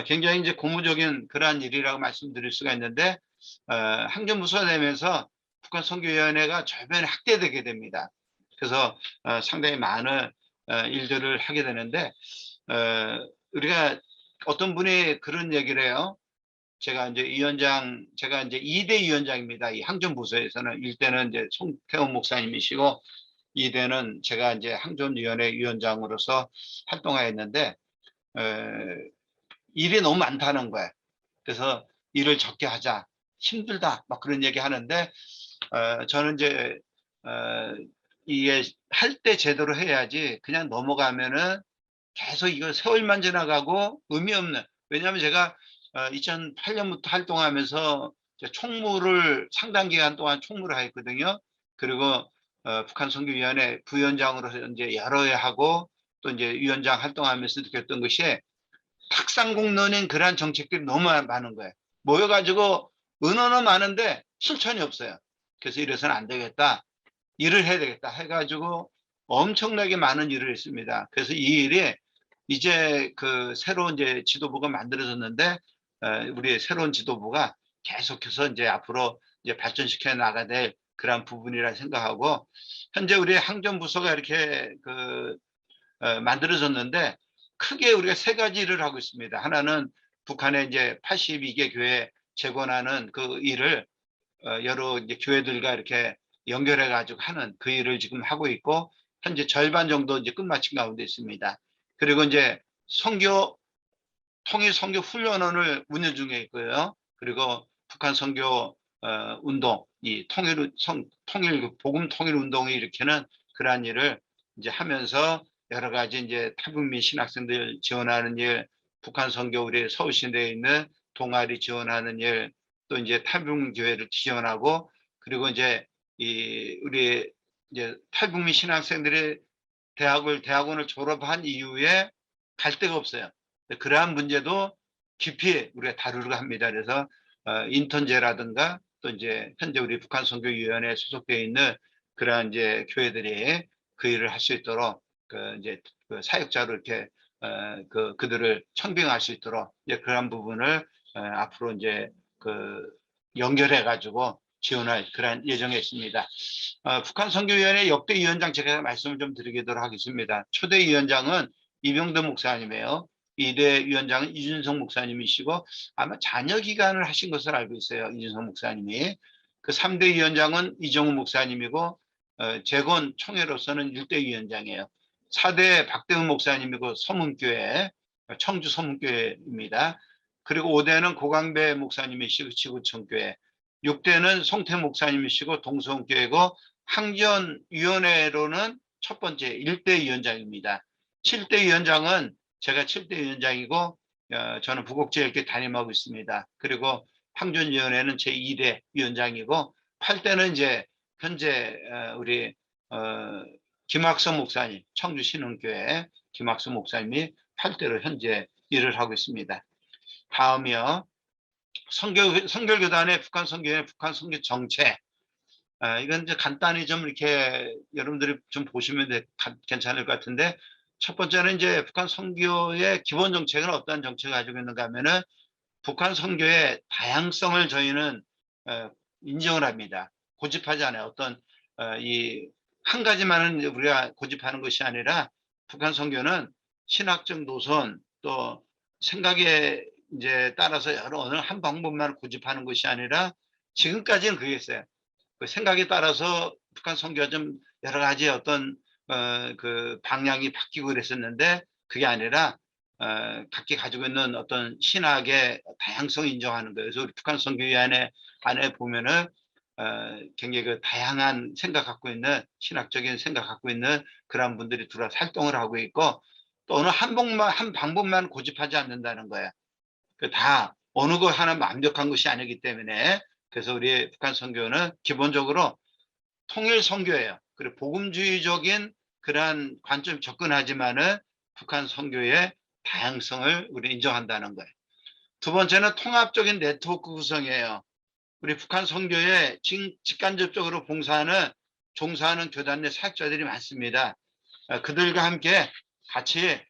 굉장히 이제 고무적인 그러한 일이라고 말씀드릴 수가 있는데 항전부서가 되면서 북한 선교위원회가 절반에 확대되게 됩니다. 그래서 상당히 많은 일들을 하게 되는데 우리가 어떤 분이 그런 얘기를 해요. 제가 이제 2대 위원장입니다. 이 항전부서에서는 1대는 이제 송태원 목사님이시고 2대는 제가 이제 항전위원회 위원장으로서 활동하였는데 일이 너무 많다는 거예요. 그래서 일을 적게 하자, 힘들다, 막 그런 얘기 하는데 저는 이제 이게 할 때 제대로 해야지 그냥 넘어가면은 계속 이거 세월만 지나가고 의미 없는. 왜냐하면 제가 2008년부터 활동하면서 총무를 상당 기간 동안 총무를 했거든요. 그리고 북한 선교위원회 부위원장으로서 이제 여러 해 하고 또 이제 위원장 활동하면서 느꼈던 것이 탁상공론인 그러한 정책들이 너무 많은 거예요. 모여가지고 은어는 많은데 실천이 없어요. 그래서 이래서는 안 되겠다. 일을 해야 되겠다 해가지고 엄청나게 많은 일을 했습니다. 그래서 이 일이 이제 그 새로운 이제 지도부가 만들어졌는데 우리 새로운 지도부가 계속해서 이제 앞으로 이제 발전시켜 나가야 될 그런 부분이라 생각하고 현재 우리 항전부서가 이렇게 만들어졌는데 크게 우리가 세 가지 일을 하고 있습니다. 하나는 북한의 이제 82개 교회 재건하는 그 일을 여러 이제 교회들과 이렇게 연결해 가지고 하는 그 일을 지금 하고 있고 현재 절반 정도 이제 끝마친 가운데 있습니다. 그리고 이제 통일 선교 훈련원을 운영 중에 있고요. 그리고 북한 선교 운동, 이 통일 복음 통일 운동을 일으키는 그러한 일을 이제 하면서 여러 가지 이제 탈북민 신학생들 지원하는 일, 북한 선교 우리 서울시내에 있는 동아리 지원하는 일, 또 이제 탈북민교회를 지원하고, 그리고 이제 우리 이제 탈북민 신학생들이 대학원을 졸업한 이후에 갈 데가 없어요. 그러한 문제도 깊이 우리가 다루려고 합니다. 그래서 인턴제라든가 또 이제 현재 우리 북한 선교위원회에 소속되어 있는 그러한 이제 교회들이 그 일을 할 수 있도록 이제 그 사역자로 이렇게 그들을 청빙할 수 있도록 이제 그러한 부분을 앞으로 이제 연결해 가지고 지원할 그러한 예정에 있습니다. 북한 선교위원회 역대 위원장 제가 말씀을 좀 드리도록 하겠습니다. 초대 위원장은 이병도 목사님이에요. 2대 위원장은 이준성 목사님이시고 아마 자녀 기간을 하신 것을 알고 있어요. 이준성 목사님이. 그 3대 위원장은 이정우 목사님이고 재건 총회로서는 1대 위원장이에요. 4대 박대훈 목사님이고 서문교회, 청주 서문교회입니다. 그리고 5대는 고강배 목사님이시고 지구촌교회, 6대는 송태 목사님이시고 동성교회고 항전위원회로는 첫 번째 1대 위원장입니다. 7대 위원장은 제가 7대 위원장이고 저는 부곡제일교 담임하고 있습니다. 그리고 항전위원회는 제 2대 위원장이고 8대는 이제 현재 우리 김학성 목사님, 청주 신흥교회 김학성 목사님이 8대로 현재 일을 하고 있습니다. 다음이요. 선결교단의 북한 선교회, 북한 선교 정책. 이건 이제 간단히 좀 이렇게 여러분들이 좀 보시면 괜찮을 것 같은데, 첫 번째는 이제 북한 선교의 기본 정책은 어떤 정책을 가지고 있는가 하면은 북한 선교의 다양성을 저희는 인정을 합니다. 고집하지 않아요. 어떤 이 한 가지만은 우리가 고집하는 것이 아니라 북한 선교는 신학적 노선 또 생각에 이제 따라서 어느 한 방법만 고집하는 것이 아니라 지금까지는 그게 있어요. 그 생각에 따라서 북한 선교가 좀 여러 가지 어떤 그 방향이 바뀌고 그랬었는데 그게 아니라 각기 가지고 있는 어떤 신학의 다양성을 인정하는 거예요. 그래서 우리 북한 선교위원회 안에 보면은 굉장히 그 다양한 생각 갖고 있는 신학적인 생각 갖고 있는 그런 분들이 들어와서 활동을 하고 있고 또 어느 한 방법만 고집하지 않는다는 거예요. 다 어느 거 하나 완벽한 것이 아니기 때문에 그래서 우리 북한 선교는 기본적으로 통일 선교예요. 그리고 복음주의적인 그러한 관점 접근하지만은 북한 선교의 다양성을 우리 인정한다는 거예요. 두 번째는 통합적인 네트워크 구성이에요. 우리 북한 선교에 직간접적으로 종사하는 교단 내 사역자들이 많습니다. 그들과 함께 같이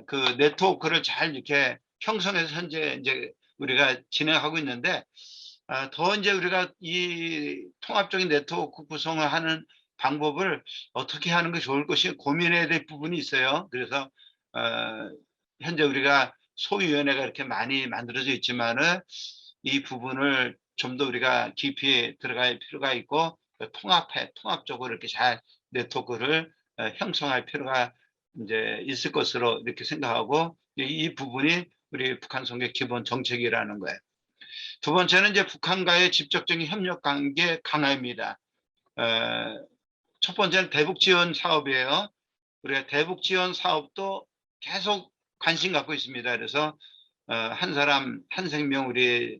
그 네트워크를 잘 이렇게 형성해서 현재 이제 우리가 진행하고 있는데 더 이제 우리가 이 통합적인 네트워크 구성을 하는 방법을 어떻게 하는 게 좋을 것이 고민해야 될 부분이 있어요. 그래서 현재 우리가 소위원회가 이렇게 많이 만들어져 있지만은 이 부분을 좀 더 우리가 깊이 들어갈 필요가 있고 통합적으로 이렇게 잘 네트워크를 형성할 필요가 이제 있을 것으로 이렇게 생각하고 이 부분이 우리 북한 선교 기본 정책이라는 거예요. 두 번째는 이제 북한과의 직접적인 협력 관계 강화입니다. 첫 번째는 대북 지원 사업이에요. 우리가 대북 지원 사업도 계속 관심 갖고 있습니다. 그래서 한 생명 우리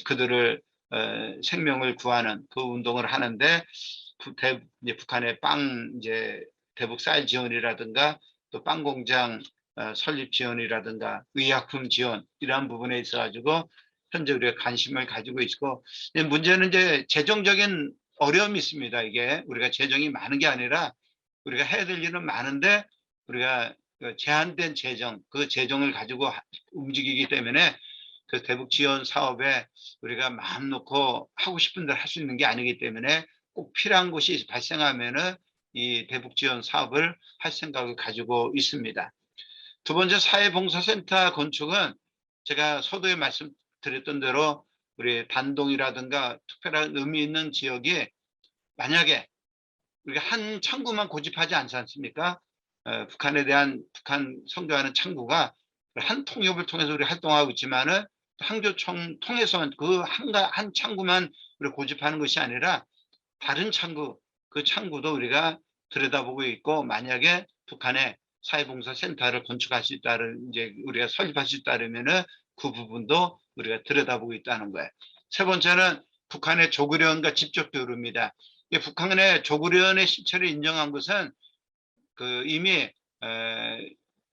그들을 생명을 구하는 그 운동을 하는데 이제 북한의 이제 대북 쌀 지원이라든가 또 빵 공장 설립 지원이라든가 의약품 지원 이러한 부분에 있어 가지고 현재 우리가 관심을 가지고 있고 문제는 이제 재정적인 어려움이 있습니다. 이게 우리가 재정이 많은 게 아니라 우리가 해야 될 일은 많은데 우리가 제한된 재정, 그 재정을 가지고 움직이기 때문에 그 대북 지원 사업에 우리가 마음 놓고 하고 싶은 대로 할 수 있는 게 아니기 때문에 꼭 필요한 것이 발생하면은 이 대북 지원 사업을 할 생각을 가지고 있습니다. 두 번째 사회봉사센터 건축은 제가 서두에 말씀드렸던 대로 우리 단동이라든가 특별한 의미 있는 지역이 만약에 우리가 한 창구만 고집하지 않지 않습니까? 북한 선교하는 창구가 한 통역을 통해서 우리 활동하고 있지만은 항조청 통해서만 그 한 창구만 우리 고집하는 것이 아니라 다른 창구, 그 창구도 우리가 들여다보고 있고 만약에 북한에 사회봉사센터를 건축할 수 있다는 이제 우리가 설립할 수 있다면은 그 부분도 우리가 들여다보고 있다는 거예요. 세 번째는 북한의 조국련과 직접 교류입니다. 북한의 조국련의 실체를 인정한 것은 그 이미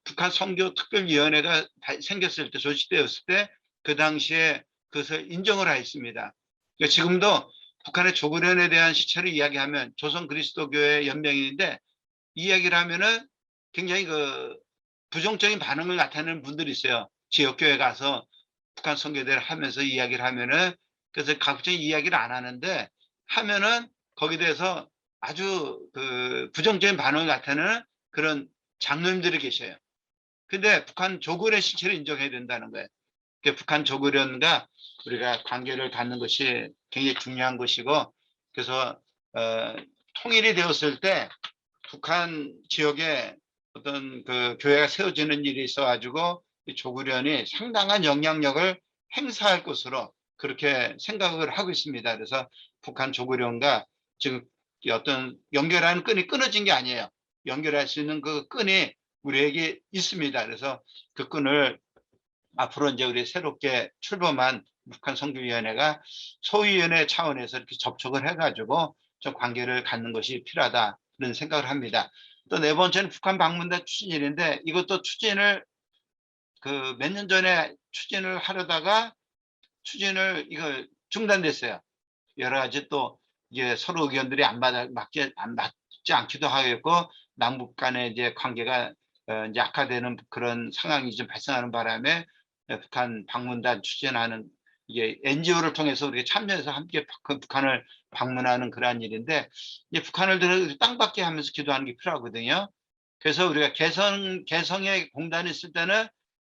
북한 선교특별위원회가 생겼을 때, 조직되었을 때 그 당시에 그것을 인정을 하였습니다. 그러니까 지금도 북한의 조국련에 대한 시체를 이야기하면 조선 그리스도교회 연맹인데 이야기를 하면은 굉장히 그 부정적인 반응을 나타내는 분들이 있어요. 지역교회 가서 북한 선교대를 하면서 이야기를 하면은, 그래서 가급적 이야기를 안 하는데 하면은 거기에 대해서 아주 그 부정적인 반응을 나타내는 그런 장로님들이 계셔요. 근데 북한 조국의 실체를 인정해야 된다는 거예요. 북한 조국련과 우리가 관계를 갖는 것이 굉장히 중요한 것이고, 그래서 통일이 되었을 때 북한 지역에 어떤 그 교회가 세워지는 일이 있어가지고 이 조국련이 상당한 영향력을 행사할 것으로 그렇게 생각을 하고 있습니다. 그래서 북한 조국련과 지금 어떤 연결하는 끈이 끊어진 게 아니에요. 연결할 수 있는 그 끈이 우리에게 있습니다. 그래서 그 끈을 앞으로 이제 우리 새롭게 출범한 북한 선교위원회가 소위원회 차원에서 이렇게 접촉을 해가지고 좀 관계를 갖는 것이 필요하다, 그런 생각을 합니다. 또 네 번째는 북한 방문단 추진일인데, 이것도 추진을 그 몇 년 전에 추진을 하려다가 추진을 이거 중단됐어요. 여러 가지 또 이제 서로 의견들이 안 맞지 않기도 하겠고, 남북 간의 이제 관계가 이제 악화되는 그런 상황이 좀 발생하는 바람에 북한 방문단 추진하는, 이게 NGO를 통해서 우리가 참여해서 함께 북한을 방문하는 그러한 일인데, 이제 북한을 들어 땅받게 하면서 기도하는 게 필요하거든요. 그래서 우리가 개성의 공단이 있을 때는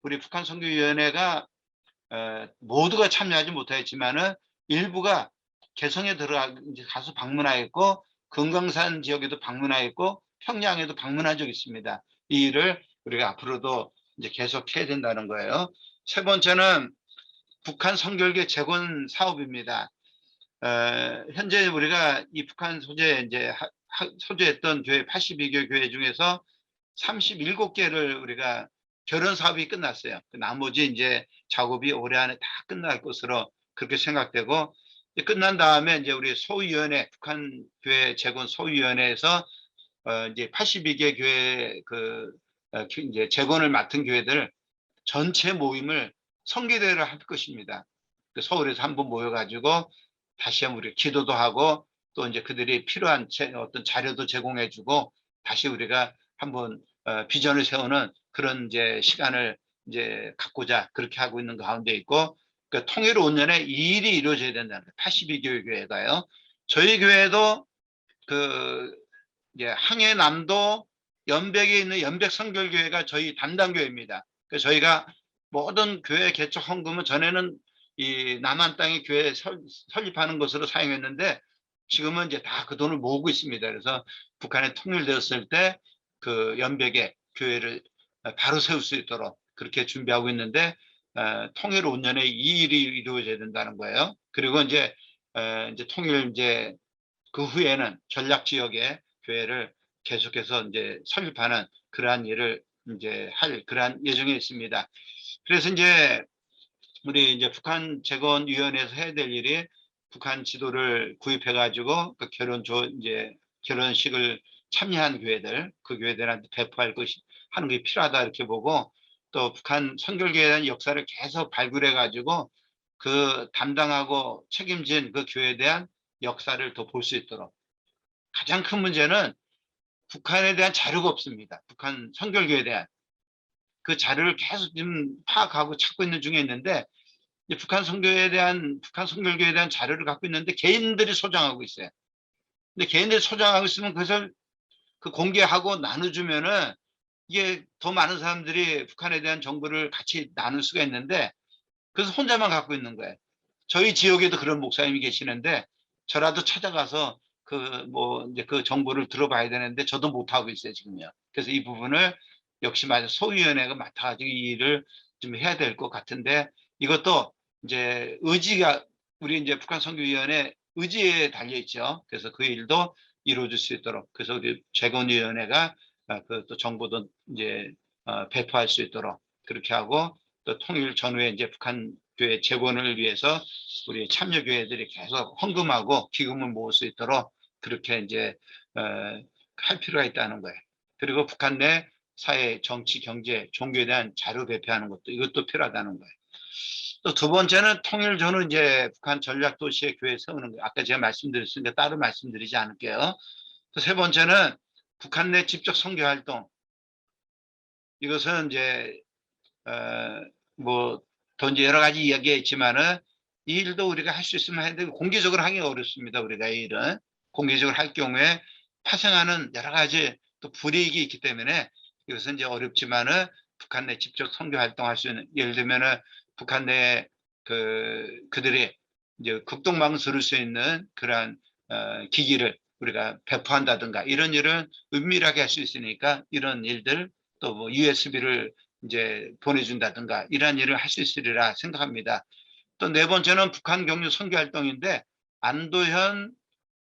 우리 북한 선교위원회가 모두가 참여하지 못하였지만은 일부가 개성에 가서 방문하였고, 금강산 지역에도 방문하였고, 평양에도 방문한 적이 있습니다. 이 일을 우리가 앞으로도 이제 계속해야 된다는 거예요. 세 번째는 북한 선결계 재건 사업입니다. 현재 우리가 이 북한 소재했던 교회 82개 교회 중에서 37개를 우리가 결혼 사업이 끝났어요. 나머지 이제 작업이 올해 안에 다 끝날 것으로 그렇게 생각되고, 끝난 다음에 이제 우리 소위원회, 북한 교회 재건 소위원회에서 이제 82개 교회 이제 재건을 맡은 교회들 전체 모임을 성기대회를 할 것입니다. 서울에서 한번 모여가지고 다시 한번 우리 기도도 하고, 또 이제 그들이 필요한 어떤 자료도 제공해주고, 다시 우리가 한번 비전을 세우는 그런 이제 시간을 이제 갖고자 그렇게 하고 있는 가운데 있고, 그 통일 5년에 이 일이 이루어져야 된다는 거예요. 82개 교회가요. 저희 교회도 그 이제 항해남도 연백에 있는 연백성결교회가 저희 담당 교회입니다. 그래서 저희가 모든 교회 개척 헌금은 전에는 이 남한 땅에 교회 설립하는 것으로 사용했는데, 지금은 이제 다 그 돈을 모으고 있습니다. 그래서 북한에 통일되었을 때 그 연백에 교회를 바로 세울 수 있도록 그렇게 준비하고 있는데, 통일 5년에 이 일이 이루어져야 된다는 거예요. 그리고 이제 통일 이제 그 후에는 전략 지역에 교회를 계속해서 이제 설립하는 그러한 일을 이제 할 그러한 예정에 있습니다. 그래서 이제 우리 이제 북한 재건위원회에서 해야 될 일이 북한 지도를 구입해 가지고 그 이제 결혼식을 참여한 교회들, 그 교회들한테 배포할 것이 하는 게 필요하다 이렇게 보고, 또 북한 선결교회에 대한 역사를 계속 발굴해 가지고 그 담당하고 책임진 그 교회에 대한 역사를 더 볼 수 있도록. 가장 큰 문제는 북한에 대한 자료가 없습니다. 북한 선결교에 대한 그 자료를 계속 지금 파악하고 찾고 있는 중에 있는데, 북한 선결교에 대한 자료를 갖고 있는데 개인들이 소장하고 있어요. 근데 개인들이 소장하고 있으면 그것을 공개하고 나눠주면은 이게 더 많은 사람들이 북한에 대한 정보를 같이 나눌 수가 있는데, 그래서 혼자만 갖고 있는 거예요. 저희 지역에도 그런 목사님이 계시는데 저라도 찾아가서 이제 그 정보를 들어봐야 되는데 저도 못 하고 있어요 지금요. 그래서 이 부분을 역시 소위원회가 맡아가지고 이 일을 좀 해야 될 것 같은데, 이것도 이제 우리 이제 북한 선교위원회 의지에 달려 있죠. 그래서 그 일도 이루어질 수 있도록, 그래서 우리 재건위원회가 또 정보도 이제 배포할 수 있도록 그렇게 하고, 또 통일 전후에 이제 북한 교회 재건을 위해서 우리 참여 교회들이 계속 헌금하고 기금을 모을 수 있도록 그렇게 이제 할 필요가 있다는 거예요. 그리고 북한 내 사회, 정치, 경제, 종교에 대한 자료 배포하는 것도 이것도 필요하다는 거예요. 또 두 번째는 통일 전후 이제 북한 전략 도시의 교회 세우는 거예요. 아까 제가 말씀드렸으니까 따로 말씀드리지 않을게요. 또 세 번째는 북한 내 직접 선교 활동. 이것은 이제 더 이제 여러 가지 이야기가 있지만은 이 일도 우리가 할 수 있으면 해야 되고, 공개적으로 하기가 어렵습니다. 우리가 이 일은 공개적으로 할 경우에 파생하는 여러 가지 또 불이익이 있기 때문에 이것은 이제 어렵지만은 북한 내 직접 선교 활동할 수 있는, 예를 들면은 북한 내 그들이 이제 극동방을 들을 수 있는 그러한 기기를 우리가 배포한다든가 이런 일은 은밀하게 할 수 있으니까 이런 일들, 또 뭐 USB를 이제 보내준다든가 이러한 일을 할 수 있으리라 생각합니다. 또 네 번째는 북한 경유 선교 활동인데, 안도현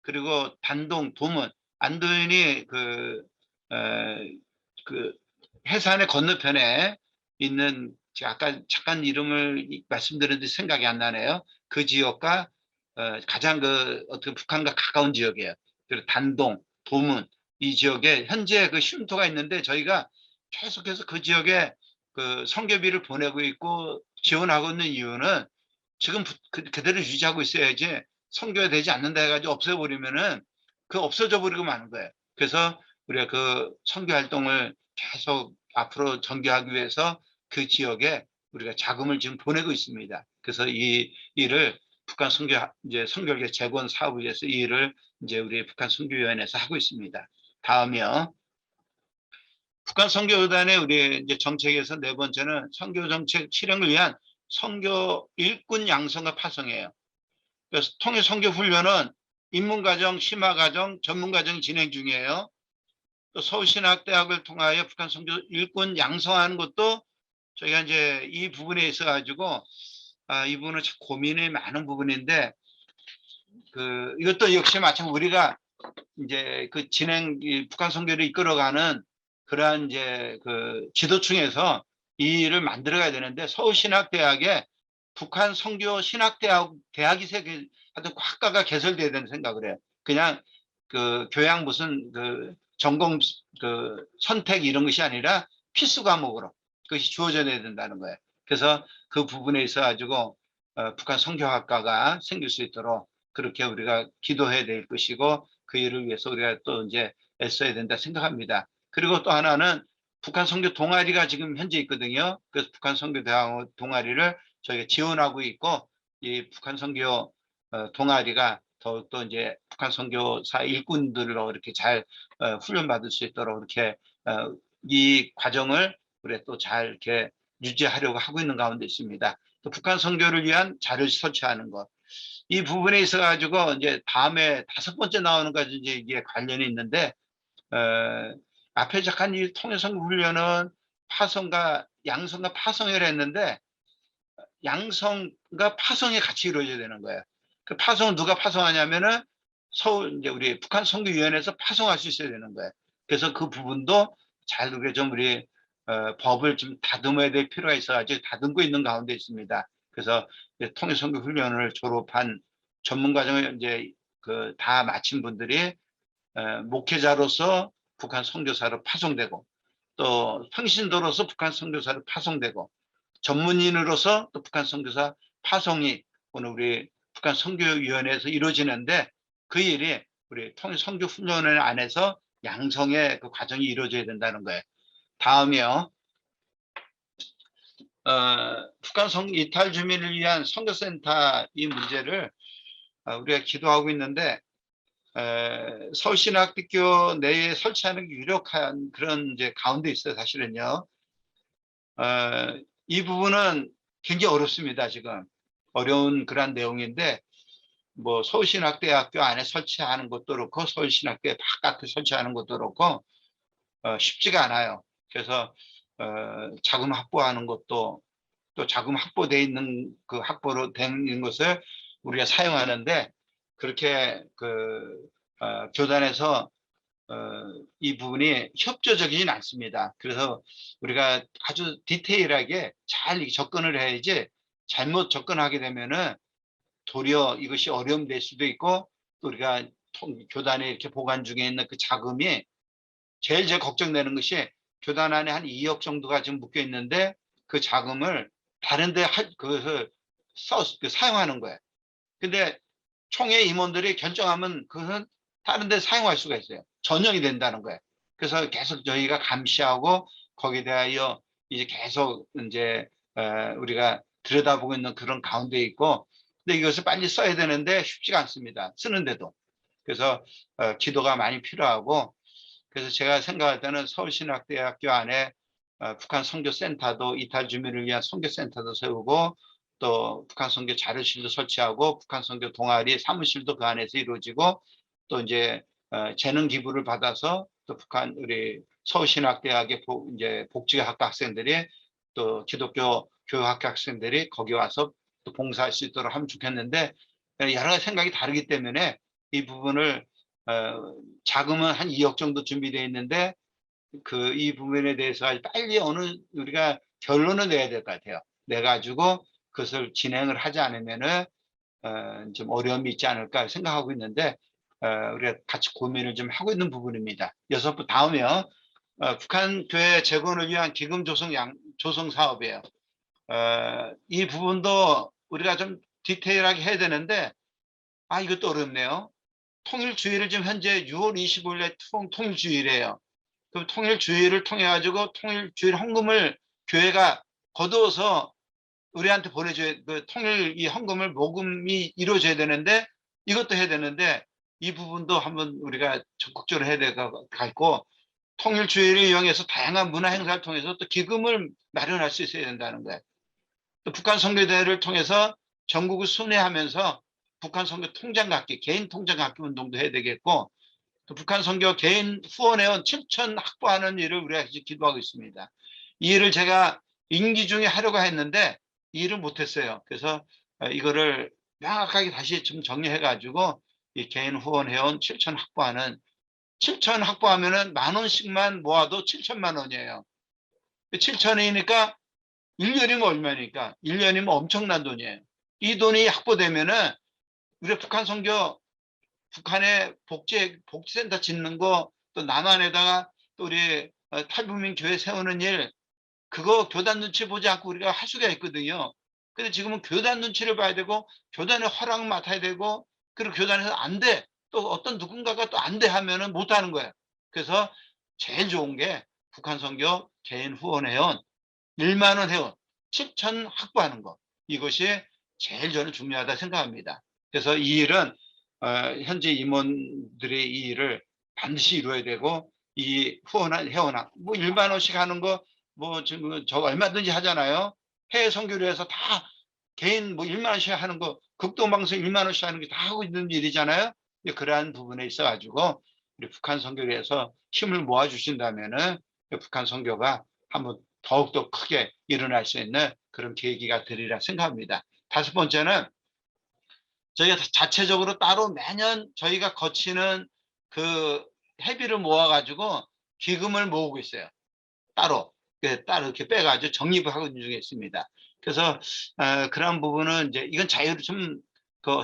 그리고 단동, 도문, 안도현이 그 해산의 건너편에 있는, 아까 잠깐 이름을 말씀드렸는데 생각이 안 나네요. 그 지역과 가장 어떻게 북한과 가까운 지역이에요. 그리고 단동, 도문, 이 지역에 현재 그 쉼터가 있는데 저희가 계속해서 그 지역에 그 선교비를 보내고 있고 지원하고 있는 이유는 지금 그대로 유지하고 있어야지 선교가 되지 않는다 해가지고 없애버리면은 없어져 버리고 마는 거예요. 그래서 우리가 그 선교 활동을 계속 앞으로 전개하기 위해서 그 지역에 우리가 자금을 지금 보내고 있습니다. 그래서 이 일을 북한 선교 이제 선교계 재건 사업을 위해서 이 일을 이제 우리 북한 선교위원회에서 하고 있습니다. 다음이요. 북한 선교단의 우리 이제 정책에서 네 번째는 선교 정책 실행을 위한 선교 일꾼 양성과 파송이에요. 그래서 통일 선교 훈련은 입문과정, 심화과정, 전문과정이 진행 중이에요. 또 서울신학대학을 통하여 북한 선교 일꾼 양성하는 것도 저희가 이제 이 부분에 있어 가지고 이 부분은 참 고민이 많은 부분인데, 이것도 역시 마찬가지 우리가 이제 북한 선교를 이끌어가는 그러한 이제 지도층에서 이 일을 만들어가야 되는데, 서울신학대학에 북한 선교 대학이 하여튼 학과가 개설돼야 되는 생각을 해요. 그냥 교양 무슨 전공 선택 이런 것이 아니라 필수 과목으로 그것이 주어져야 된다는 거예요. 그래서 그 부분에 있어 가지고 북한 선교학과가 생길 수 있도록 그렇게 우리가 기도해야 될 것이고, 그 일을 위해서 우리가 또 이제 애써야 된다 생각합니다. 그리고 또 하나는 북한 선교 동아리가 지금 현재 있거든요. 그래서 북한 선교 동아리를 저희가 지원하고 있고, 이 북한 선교 동아리가 더욱더 이제 북한 선교사 일꾼들로 이렇게 잘 훈련받을 수 있도록 이렇게 이 과정을 우리가 또 잘 이렇게 유지하려고 하고 있는 가운데 있습니다. 또 북한 선교를 위한 자료를 설치하는 것, 이 부분에 있어 가지고 이제 다음에 5번째 나오는 것까지 이제 이게 관련이 있는데, 앞에 잠깐 이 통일선교 훈련은 양성과 파송을 했는데, 양성과 파송이 같이 이루어져야 되는 거예요. 그 파송은 누가 파송하냐면은 이제 우리 북한 선교위원회에서 파송할 수 있어야 되는 거예요. 그래서 그 부분도 잘 우리 좀 법을 좀 다듬어야 될 필요가 있어가지고 다듬고 있는 가운데 있습니다. 그래서 통일선교 훈련을 졸업한 전문과정을 이제 다 마친 분들이 목회자로서 북한 선교사로 파송되고, 또 평신도로서 북한 선교사로 파송되고, 전문인으로서 또 북한 선교사 파송이 오늘 우리 북한 선교위원회에서 이루어지는데, 그 일이 우리 통일 선교 훈련회 안에서 양성의 그 과정이 이루어져야 된다는 거예요. 다음이요. 북한 이탈 주민을 위한 선교센터 이 문제를 우리가 기도하고 있는데, 서울신학대학교 내에 설치하는 게 유력한 그런 이제 가운데 있어요. 사실은요. 이 부분은 굉장히 어렵습니다. 지금 어려운 그런 내용인데, 뭐 서울신학대학교 안에 설치하는 것도 그렇고 서울신학대 바깥에 설치하는 것도 그렇고 쉽지가 않아요. 그래서 자금 확보하는 것도, 또 자금 확보되어 있는 확보로 된 것을 우리가 사용하는데, 그렇게 교단에서 이 부분이 협조적이진 않습니다. 그래서 우리가 아주 디테일하게 잘 접근을 해야지 잘못 접근하게 되면은 도리어 이것이 어려움 될 수도 있고, 또 우리가 교단에 이렇게 보관 중에 있는 그 자금이 제일 걱정되는 것이 교단 안에 한 2억 정도가 지금 묶여 있는데 그 자금을 다른데 그것을 사용하는 거예요. 근데 총회 임원들이 결정하면 그것은 다른데 사용할 수가 있어요. 전용이 된다는 거예요. 그래서 계속 저희가 감시하고 거기에 대하여 이제 계속 이제 우리가 들여다보고 있는 그런 가운데 있고, 근데 이것을 빨리 써야 되는데 쉽지가 않습니다. 쓰는데도. 그래서 기도가 많이 필요하고, 그래서 제가 생각할 때는 서울신학대학교 안에 북한 선교센터도, 이탈 주민을 위한 선교센터도 세우고, 또 북한 선교 자료실도 설치하고, 북한 선교 동아리 사무실도 그 안에서 이루어지고, 또 이제 재능 기부를 받아서 또 북한 우리 서울신학대학의 이제 복지학과 학생들이, 또 기독교 교육학교 학생들이 거기 와서 또 봉사할 수 있도록 하면 좋겠는데, 여러 가지 생각이 다르기 때문에 이 부분을 자금은 한 2억 정도 준비되어 있는데 이 부분에 대해서 빨리 우리가 결론을 내야 될 것 같아요. 내 가지고 그것을 진행을 하지 않으면은 좀 어려움이 있지 않을까 생각하고 있는데, 우리가 같이 고민을 좀 하고 있는 부분입니다. 다음이요. 북한 교회 재건을 위한 기금 조성 사업이에요. 이 부분도 우리가 좀 디테일하게 해야 되는데, 이것도 어렵네요. 통일주의를 지금 현재 6월 25일에 통일주의래요. 그럼 통일주의를 통해 가지고 통일주의 헌금을 교회가 거두어서 우리한테 보내줘야, 그 통일 이 헌금을 모금이 이루어져야 되는데, 이것도 해야 되는데 이 부분도 한번 우리가 적극적으로 해야 될 것 같고, 통일주의를 이용해서 다양한 문화 행사를 통해서 또 기금을 마련할 수 있어야 된다는 거예요. 또 북한 선교대회를 통해서 전국을 순회하면서 북한 선교 통장 갖기, 개인 통장 갖기 운동도 해야 되겠고, 또 북한 선교 개인 후원회원 7천 확보하는 일을 우리가 기도하고 있습니다. 이 일을 제가 임기 중에 하려고 했는데 이 일을 못했어요. 그래서 이거를 명확하게 다시 좀 정리해가지고 이 개인 후원회원 7천 확보하는, 7천 확보하면은 10,000원씩만 모아도 7천만 원이에요. 7천이니까 1년이면 얼마니까? 1년이면 엄청난 돈이에요. 이 돈이 확보되면은 우리 북한 선교, 북한에 복지센터 짓는 거, 또 남한에다가 또 우리 탈북민 교회 세우는 일, 그거 교단 눈치 보지 않고 우리가 할 수가 있거든요. 근데 지금은 교단 눈치를 봐야 되고, 교단의 허락 맡아야 되고, 그리고 교단에서 안 돼, 또 어떤 누군가가 또 안 돼 하면은 못 하는 거예요. 그래서 제일 좋은 게 북한 선교 개인 후원회원 1만 원 회원 7천 확보하는 것, 이것이 제일 저는 중요하다 생각합니다. 그래서 이 일은 현재 임원들의 이 일을 반드시 이루어야 되고, 이 회원한 뭐 1만 원씩 하는 거, 뭐 지금 저 얼마든지 하잖아요. 해외 선교를 해서 다 개인 뭐 1만 원씩 하는 거, 극동방송 1만 원씩 하는 게 다 하고 있는 일이잖아요. 그러한 부분에 있어 가지고 우리 북한 선교를 해서 힘을 모아 주신다면은 북한 선교가 한번 더욱더 크게 일어날 수 있는 그런 계기가 되리라 생각합니다. 다섯 번째는 저희가 자체적으로 따로 매년 저희가 거치는 그 회비를 모아가지고 기금을 모으고 있어요. 따로 이렇게 빼가지고 적립을 하고 있는 중에 있습니다. 그래서 그런 부분은 이제 이건 자유로 좀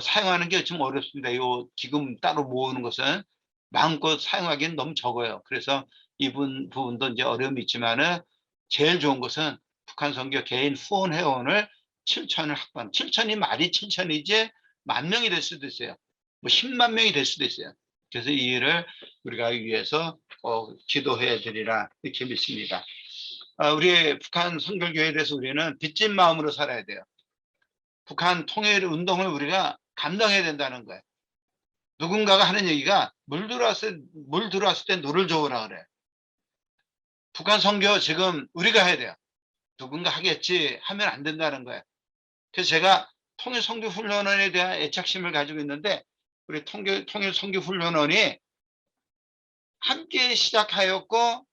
사용하는 게 좀 어렵습니다. 이 기금 따로 모으는 것은 마음껏 사용하기는 너무 적어요. 그래서 이 부분도 이제 어려움이 있지만은 제일 좋은 것은 북한 선교 개인 후원 회원을 7천을 확보하는, 7천이 말이 7천이지 10,000명이 될 수도 있어요. 뭐 10만 명이 될 수도 있어요. 그래서 이 일을 우리가 위해서 기도해야 되리라 이렇게 믿습니다. 우리 북한 선교교회에 대해서 우리는 빚진 마음으로 살아야 돼요. 북한 통일 운동을 우리가 감당해야 된다는 거예요. 누군가가 하는 얘기가 물 들어왔을 때 노를 저으라 그래. 북한 선교 지금 우리가 해야 돼요. 누군가 하겠지 하면 안 된다는 거예요. 그래서 제가 통일 선교 훈련원에 대한 애착심을 가지고 있는데, 우리 통일 선교 훈련원이 함께 시작하였고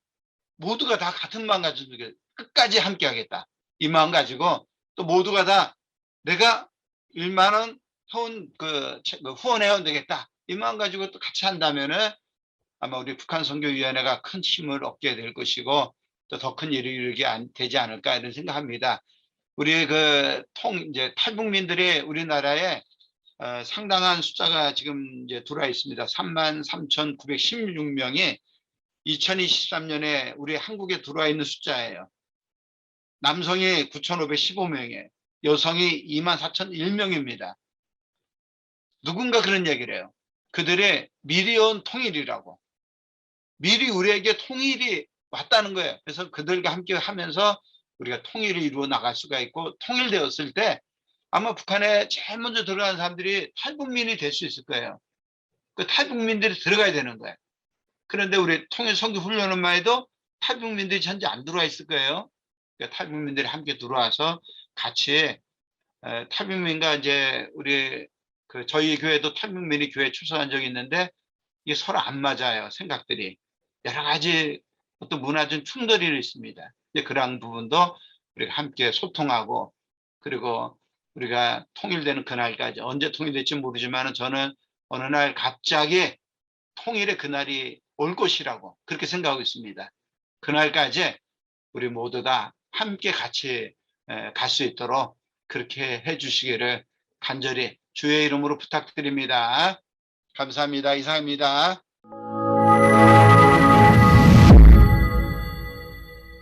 모두가 다 같은 마음 가지고 끝까지 함께 하겠다, 이 마음 가지고, 또 모두가 다 내가 1만 원 후원회원 되겠다, 이 마음 가지고 또 같이 한다면은 아마 우리 북한 선교위원회가 큰 힘을 얻게 될 것이고 또 더 큰 일을 이루게 되지 않을까 이런 생각합니다. 우리 이제 탈북민들이 우리나라에 상당한 숫자가 지금 이제 들어와 있습니다. 33,916명이 2023년에 우리 한국에 들어와 있는 숫자예요. 남성이 9,515명이에요. 여성이 24,001명입니다. 누군가 그런 얘기를 해요. 그들의 미리 온 통일이라고. 미리 우리에게 통일이 왔다는 거예요. 그래서 그들과 함께 하면서 우리가 통일을 이루어 나갈 수가 있고, 통일되었을 때 아마 북한에 제일 먼저 들어가는 사람들이 탈북민이 될 수 있을 거예요. 그 탈북민들이 들어가야 되는 거예요. 그런데 우리 통일 선교 훈련만 해도 탈북민들이 현재 안 들어와 있을 거예요. 그러니까 탈북민들이 함께 들어와서 같이 탈북민과 이제 우리 저희 교회도 탈북민이 교회에 출석한 적이 있는데 이게 서로 안 맞아요. 생각들이. 여러 가지 어떤 문화적 충돌이 있습니다. 그러한 부분도 우리가 함께 소통하고, 그리고 우리가 통일되는 그날까지, 언제 통일될지 모르지만 저는 어느 날 갑자기 통일의 그날이 올 것이라고 그렇게 생각하고 있습니다. 그날까지 우리 모두 다 함께 같이 갈 수 있도록 그렇게 해 주시기를 간절히 주의 이름으로 부탁드립니다. 감사합니다. 이상입니다.